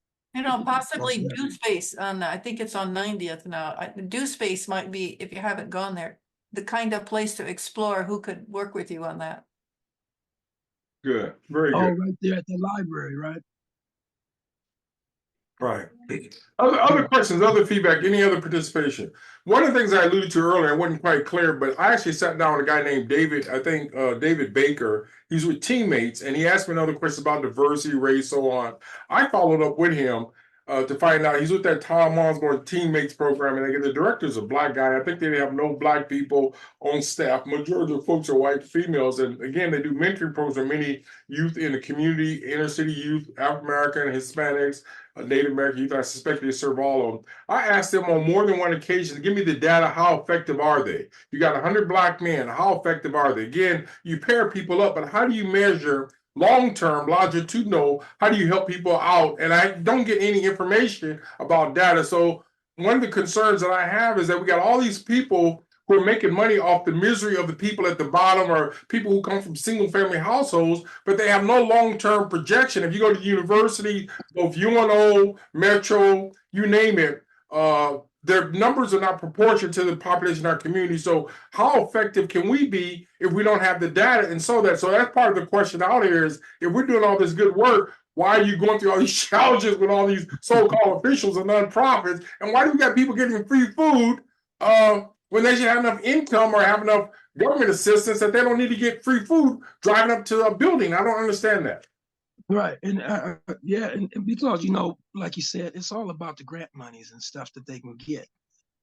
Possibly Do Space I think it's on 90th now. Do Space might be, if you haven't gone there, the kind of place to explore who could work with you on that. Good, very good. Oh, right there at the library, right? Right. Other questions, other feedback, any other participation? One of the things I alluded to earlier, I wasn't quite clear, but I actually sat down with a guy named David, I think David Baker. He's with Teammates, and he asked me another question about diversity, race, so on. I followed up with him to find out. He's with that Tom Osborne Teammates program, and the director's a Black guy. I think they have no Black people on staff. Majority of the folks are white females, and again, they do mentoring programs for many youth in the community, inner city youth, African American, Hispanics, Native American youth. I suspect they serve all of them. I asked them on more than one occasion to give me the data. How effective are they? You got 100 Black men. How effective are they? Again, you pair people up, but how do you measure long-term, longitudinal, how do you help people out? And I don't get any information about data. So one of the concerns that I have is that we got all these people who are making money off the misery of the people at the bottom, or people who come from single-family households, but they have no long-term projection. If you go to university, both UNO, Metro, you name it, their numbers are not proportionate to the population in our community. So how effective can we be if we don't have the data? And so that's part of the question out here is, if we're doing all this good work, why are you going through all these challenges with all these so-called officials and nonprofits? And why do we got people getting free food when they should have enough income or have enough government assistance that they don't need to get free food driving up to a building? I don't understand that. Right. And yeah, and because, you know, like you said, it's all about the grant monies and stuff that they can get.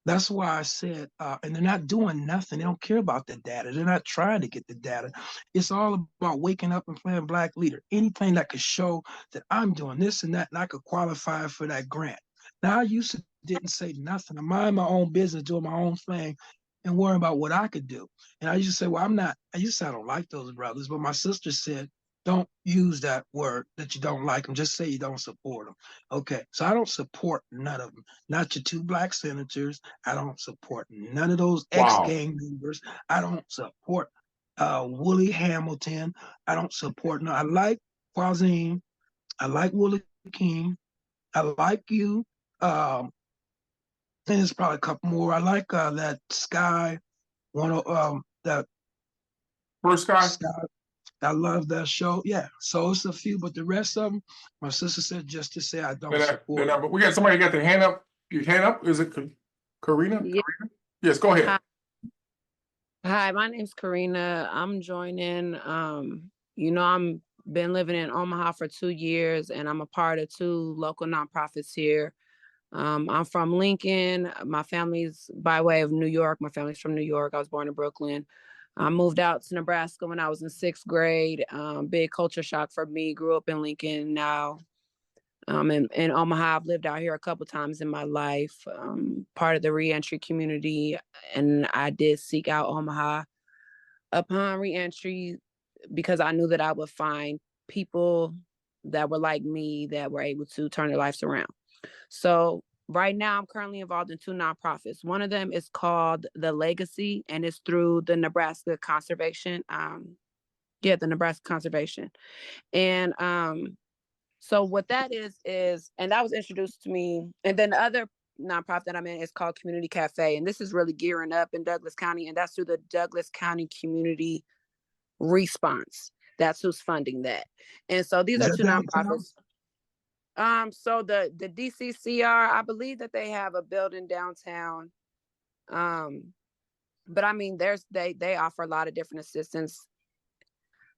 That's why I said, and they're not doing nothing. They don't care about the data. They're not trying to get the data. It's all about waking up and playing Black leader. Anything that could show that I'm doing this and that, and I could qualify for that grant. Now, I used to didn't say nothing. I mind my own business, doing my own thing, and worrying about what I could do. And I used to say, well, I'm not. I used to say I don't like those brothers, but my sister said, don't use that word that you don't like them. Just say you don't support them. Okay, so I don't support none of them. Not your 2 Black senators. I don't support none of those ex-gang members. I don't support Willie Hamilton. I don't support. No, I like Quazine. I like Willie King. I like you. And there's probably a couple more. I like that Sky. That First guy. Sky. I love that show. Yeah. So it's a few, but the rest of them, my sister said just to say I don't support. But we got somebody got their hand up. Your hand up? Is it Karina? Yeah. Karina? Yes, go ahead. Hi, my name's Karina. I'm joining. You know, I'm been living in Omaha for 2 years, and I'm a part of 2 local nonprofits here. I'm from Lincoln. My family's by way of New York. My family's from New York. I was born in Brooklyn. I moved out to Nebraska when I was in 6th grade. Big culture shock for me. Grew up in Lincoln. Now in Omaha, I've lived out here a couple times in my life. Part of the reentry community, and I did seek out Omaha upon reentry because I knew that I would find people that were like me that were able to turn their lives around. So right now, I'm currently involved in 2 nonprofits. One of them is called The Legacy, and it's through the Nebraska Conservation. The Nebraska Conservation. And so what that is, and that was introduced to me. And then the other nonprofit that I'm in is called Community Cafe. And this is really gearing up in Douglas County. And that's through the Douglas County Community Response. That's who's funding that. And so these are 2 nonprofits. So the DCCR, I believe that they have a building downtown. But I mean, they offer a lot of different assistance,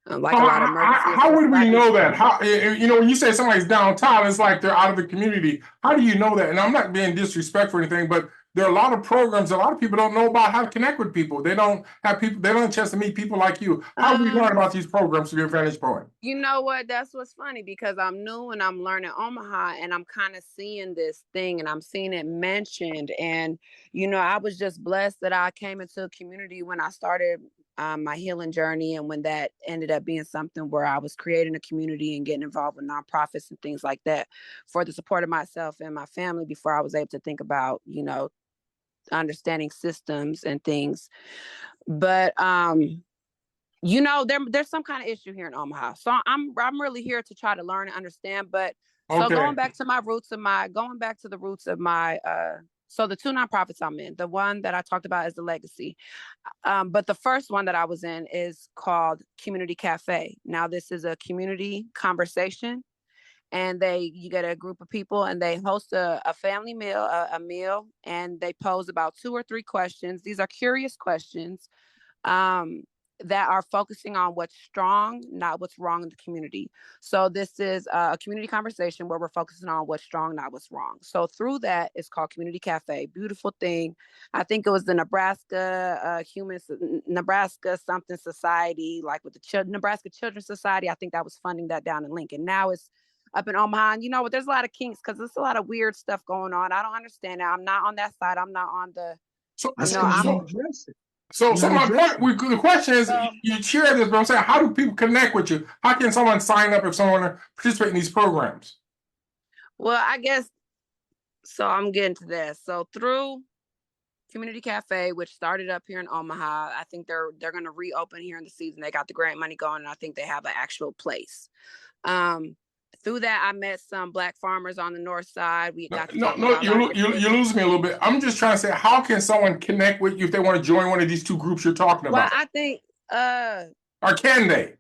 like a lot of emergency. How would we know that? How, you know, when you say somebody's downtown, it's like they're out of the community. How do you know that? And I'm not being disrespectful or anything, but there are a lot of programs. A lot of people don't know about how to connect with people. They don't have people. They don't have a chance to meet people like you. How do we learn about these programs from your vantage point? You know what? That's what's funny, because I'm new and I'm learning Omaha, and I'm kind of seeing this thing and I'm seeing it mentioned. And, you know, I was just blessed that I came into a community when I started my healing journey, and when that ended up being something where I was creating a community and getting involved with nonprofits and things like that for the support of myself and my family before I was able to think about, you know, understanding systems and things. But you know, there's some kind of issue here in Omaha, so I'm really here to try to learn and understand. But so going back to the roots of my so the 2 nonprofits I'm in, the one that I talked about is The Legacy, but the first one that I was in is called Community Cafe. Now this is a community conversation, and you get a group of people and they host a family meal, a meal, and they pose about 2 or 3 questions. These are curious questions that are focusing on what's strong, not what's wrong in the community. So this is a community conversation where we're focusing on what's strong, not what's wrong. So through that, it's called Community Cafe. Beautiful thing. I think it was the Nebraska Nebraska something society, like with the Nebraska Children's Society. I think that was funding that down in Lincoln. Now it's up in Omaha. And you know what? There's a lot of kinks because there's a lot of weird stuff going on. I don't understand that. I'm not on that side. I'm not on the. So, I'm So You're not my addressing point, the question is, Well- you share this, but I'm saying, how do people connect with you? How can someone sign up if someone want to participate in these programs? Well, I guess so. I'm getting to that. So through Community Cafe, which started up here in Omaha, I think they're going to reopen here in the season. They got the grant money going, and I think they have an actual place. Through that, I met some Black farmers on the north side. We got to talk about You lose me a little bit. I'm just trying to say, how can someone connect with you if they want to join one of these two groups you're talking Well, about? I think Or can they?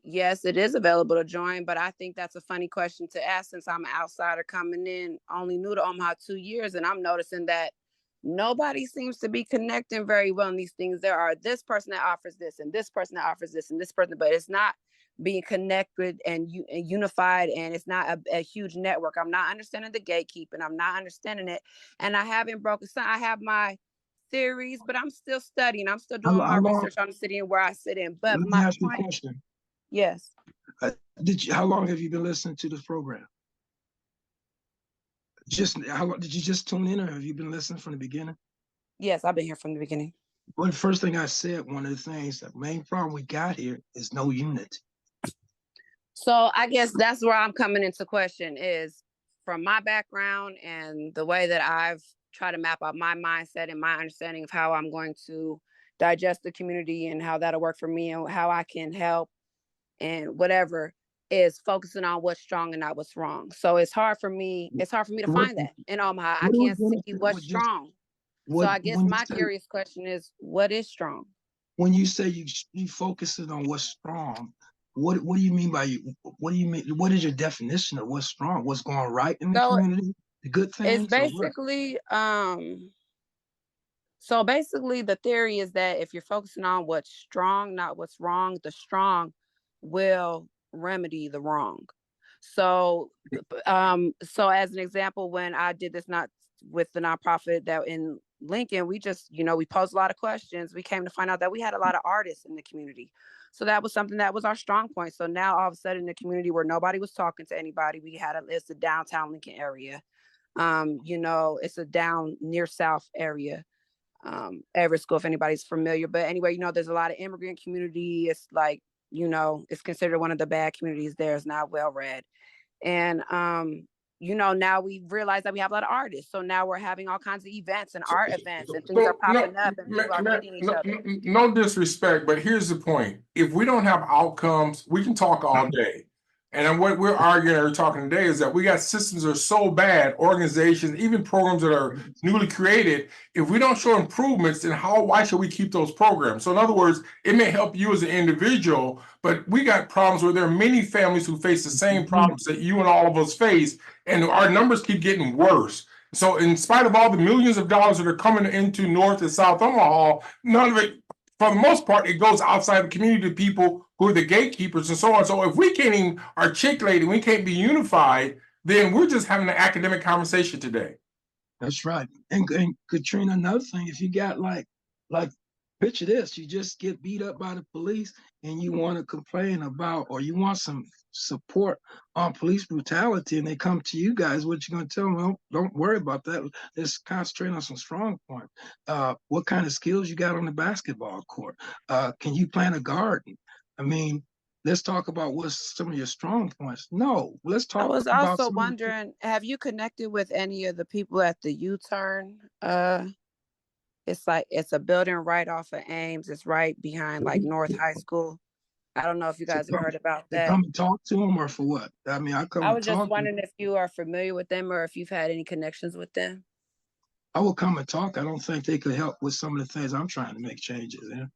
yes, it is available to join, but I think that's a funny question to ask since I'm an outsider coming in, only new to Omaha 2 years, and I'm noticing that nobody seems to be connecting very well in these things. There are this person that offers this, and this person that offers this, and this person, but it's not being connected and unified, and it's not a huge network. I'm not understanding the gatekeeping. I'm not understanding it, and I haven't broken. So I have my theories, but I'm still studying. I'm still doing my research on the city and where I sit in. But Let me my ask you a point, question. yes. How long have you been listening to this program? Did you just tune in, or have you been listening from the beginning? Yes, I've been here from the beginning. Well, the first thing I said, one of the things, the main problem we got here is no unity. So I guess that's where I'm coming into question is from my background and the way that I've tried to map out my mindset and my understanding of how I'm going to digest the community and how that'll work for me and how I can help and whatever is focusing on what's strong and not what's wrong. So it's hard for me to find that in Omaha. I can't see what's strong. So I guess my curious question is, what is strong? When you say you focusing on what's strong, what do you mean by you? What do you mean? What is your definition of what's strong? What's going right in the community? The good things? It's basically so basically the theory is that if you're focusing on what's strong, not what's wrong, the strong will remedy the wrong. So so as an example, when I did this not with the nonprofit that in Lincoln, we just, we posed a lot of questions. We came to find out that we had a lot of artists in the community. So that was something that was our strong point. So now all of a sudden in the community where nobody was talking to anybody, it's a downtown Lincoln area. It's a down near South area. Everett School, if anybody's familiar. But anyway, there's a lot of immigrant community. It's like, it's considered one of the bad communities there. It's not well read. And now we realize that we have a lot of artists. So now we're having all kinds of events and art events and things are popping up and people are meeting each other. No disrespect, but here's the point. If we don't have outcomes, we can talk all day. And what we're arguing or talking today is that we got systems that are so bad, organizations, even programs that are newly created. If we don't show improvements, then why should we keep those programs? So in other words, it may help you as an individual, but we got problems where there are many families who face the same problems that you and all of us face, and our numbers keep getting worse. So in spite of all the millions of dollars that are coming into North and South Omaha, none of it, for the most part, it goes outside the community to people who are the gatekeepers and so on. So if we can't even articulate and we can't be unified, then we're just having an academic conversation today. That's right. And Katrina, another thing, if you got like picture this, you just get beat up by the police and you want to complain about, or you want some support on police brutality, and they come to you guys, what you going to tell them? Well, don't worry about that. Let's concentrate on some strong points. What kind of skills you got on the basketball court? Can you plant a garden? I mean, let's talk about what's some of your strong points. No, let's talk about. I was also wondering, have you connected with any of the people at the U-turn? It's a building right off of Ames. It's right behind like North High School. I don't know if you guys have heard about that. Come and talk to them, or for what? I mean, I was just wondering if you are familiar with them or if you've had any connections with them. I will come and talk. I don't think they could help with some of the things I'm trying to make changes in.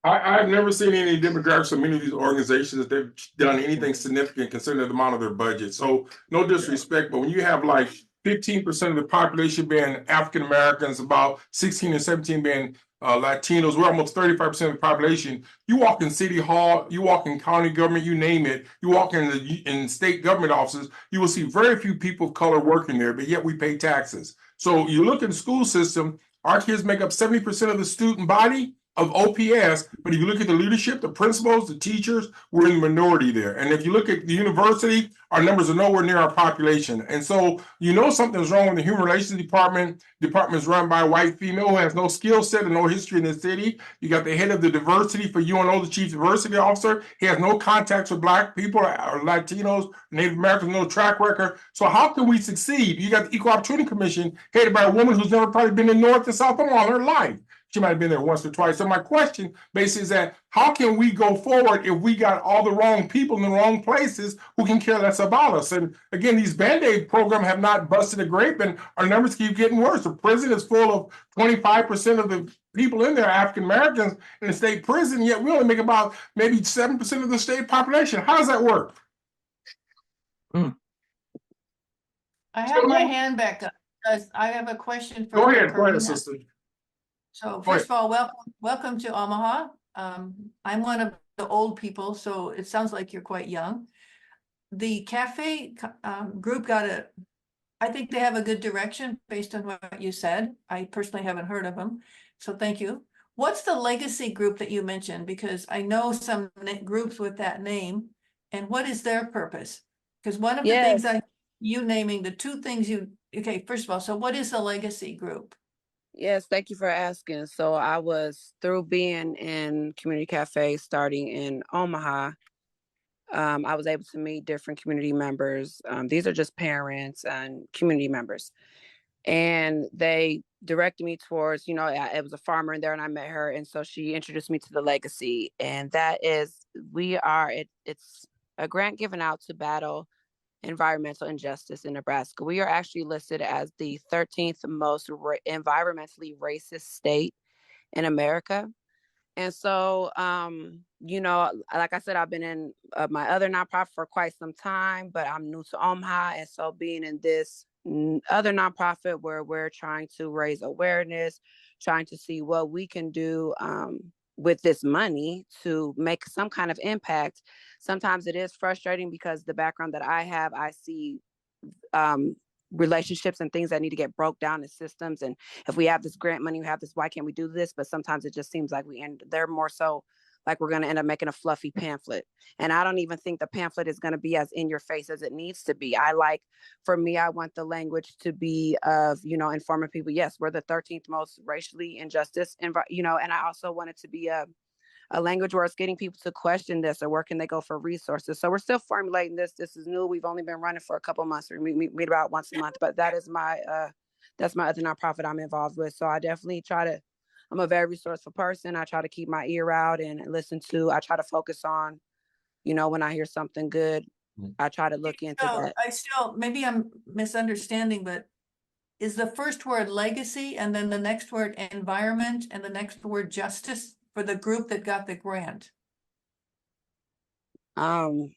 I've never seen any demographics of many of these organizations that they've done anything significant considering the amount of their budget. So no disrespect, but when you have like 15% of the population being African Americans, about 16 and 17 being Latinos, we're almost 35% of the population. You walk in City Hall, you walk in county government, you name it, you walk in state government offices, you will see very few people of color working there, but yet we pay taxes. So you look at the school system, our kids make up 70% of the student body of OPS, but if you look at the leadership, the principals, the teachers, we're in the minority there. And if you look at the university, our numbers are nowhere near our population. And so you know something's wrong with the human relations department. Department is run by a white female who has no skill set and no history in the city. You got the head of the diversity for UNO, the chief diversity officer. He has no contacts with Black people or Latinos, Native Americans, no track record. So how can we succeed? You got the Equal Opportunity Commission headed by a woman who's never probably been in North and South all her life. She might have been there once or twice. So my question basically is that how can we go forward if we got all the wrong people in the wrong places who can care less about us? And again, these Band-Aid programs have not busted a grape, and our numbers keep getting worse. The prison is full of 25% of the people in there are African Americans in the state prison, yet we only make about maybe 7% of the state population. How does that work? I have my hand back up because I have a question for Go ahead, Karina. sister. So first of all, welcome to Omaha. I'm one of the old people, so it sounds like you're quite young. The cafe group I think they have a good direction based on what you said. I personally haven't heard of them, so thank you. What's the legacy group that you mentioned? Because I know some groups with that name, and what is their purpose? Because one of the things you naming the two things okay, first of all, so what is the legacy group? Yes, thank you for asking. So I was through being in community cafe starting in Omaha. I was able to meet different community members. These are just parents and community members. And they directed me towards, it was a farmer in there and I met her. And so she introduced me to the legacy. And that is, it's a grant given out to battle environmental injustice in Nebraska. We are actually listed as the 13th most environmentally racist state in America. And so, like I said, I've been in my other nonprofit for quite some time, but I'm new to Omaha. And so being in this other nonprofit where we're trying to raise awareness, trying to see what we can do with this money to make some kind of impact. Sometimes it is frustrating because the background that I have, I see relationships and things that need to get broke down in systems. And if we have this grant money, we have this, why can't we do this? But sometimes it just seems like they're more so like we're going to end up making a fluffy pamphlet. And I don't even think the pamphlet is going to be as in your face as it needs to be. For me, I want the language to be of, informing people, yes, we're the 13th most racially injustice, and I also want it to be a language where it's getting people to question this or where can they go for resources. So we're still formulating this. This is new. We've only been running for a couple of months. We meet about once a month, but that's my other nonprofit I'm involved with. So I definitely I'm a very resourceful person. I try to keep my ear out and I try to focus on, when I hear something good, I try to look into that. Maybe I'm misunderstanding, but is the first word legacy and then the next word environment and the next word justice for the group that got the grant? So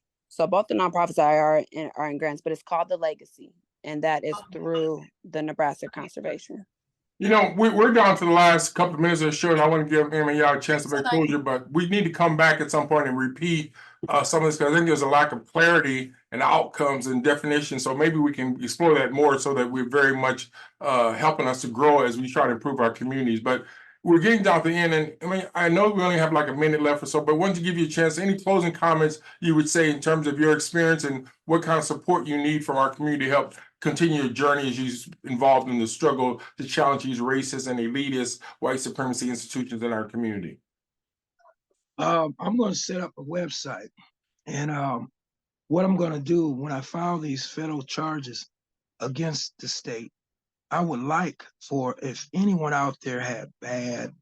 both the nonprofits are in grants, but it's called the Legacy, and that is through the Nebraska Conservation. We're down to the last couple of minutes of the show, and I want to give M A YAH a chance to make closure, but we need to come back at some point and repeat some of this because I think there's a lack of clarity and outcomes and definition. So maybe we can explore that more so that we're very much helping us to grow as we try to improve our communities. But we're getting down to the end, and I know we only have like a minute left or so, but I wanted to give you a chance. Any closing comments you would say in terms of your experience and what kind of support you need from our community to help continue your journey as you're involved in the struggle to challenge these racist and elitist white supremacy institutions in our community? I'm going to set up a website, and what I'm going to do when I file these federal charges against the state, I would like for if anyone out there had bad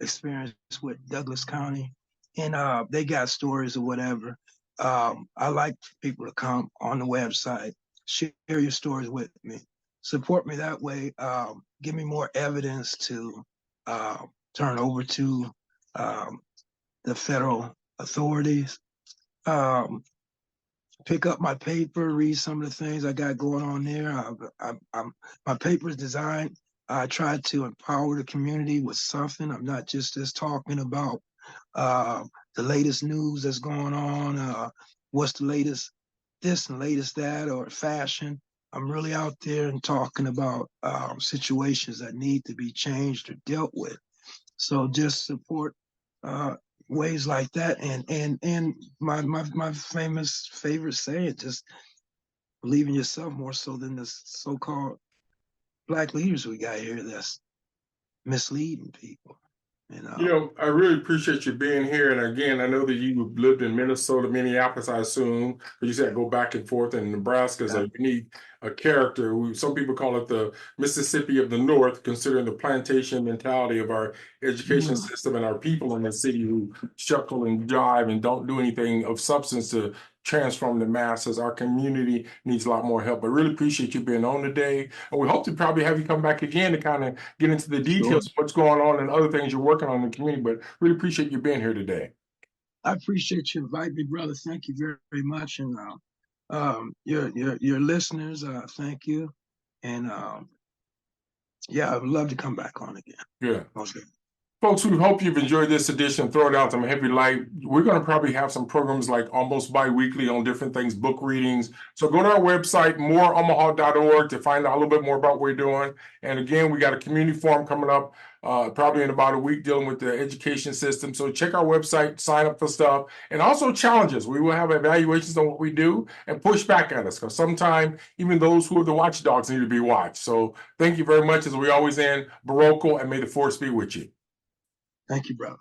experience with Douglas County and they got stories or whatever, I like people to come on the website, share your stories with me, support me that way, give me more evidence to turn over to the federal authorities. Pick up my paper, read some of the things I got going on there. My paper is designed. I try to empower the community with something. I'm not just talking about the latest news that's going on, what's the latest this and latest that, or fashion. I'm really out there and talking about situations that need to be changed or dealt with. So just support ways like that, and my famous favorite saying, just believe in yourself more so than the so-called black leaders we got here that's misleading people. You know, I really appreciate you being here. And again, I know that you lived in Minnesota, Minneapolis, I assume, but you said go back and forth. And Nebraska is a unique character. Some people call it the Mississippi of the North, considering the plantation mentality of our education system and our people in the city who shuckle and jive and don't do anything of substance to transform the masses. Our community needs a lot more help. I really appreciate you being on today. And we hope to probably have you come back again to kind of get into the details of what's going on and other things you're working on in the community. But really appreciate you being here today. I appreciate you inviting me, brother. Thank you very, very much. And your listeners, thank you. And yeah, I would love to come back on again. Yeah. Okay. Folks, we hope you've enjoyed this edition. Throw down some heavy light. We're going to probably have some programs like almost bi-weekly on different things, book readings. So go to our website, moreomaha.org, to find out a little bit more about what we're doing. And again, we got a community forum coming up probably in about a week dealing with the education system. So check our website, sign up for stuff, and also challenges. We will have evaluations on what we do and push back at us, because sometimes even those who are the watchdogs need to be watched. So thank you very much. As we always end, Baroko, and may the force be with you. Thank you, brother.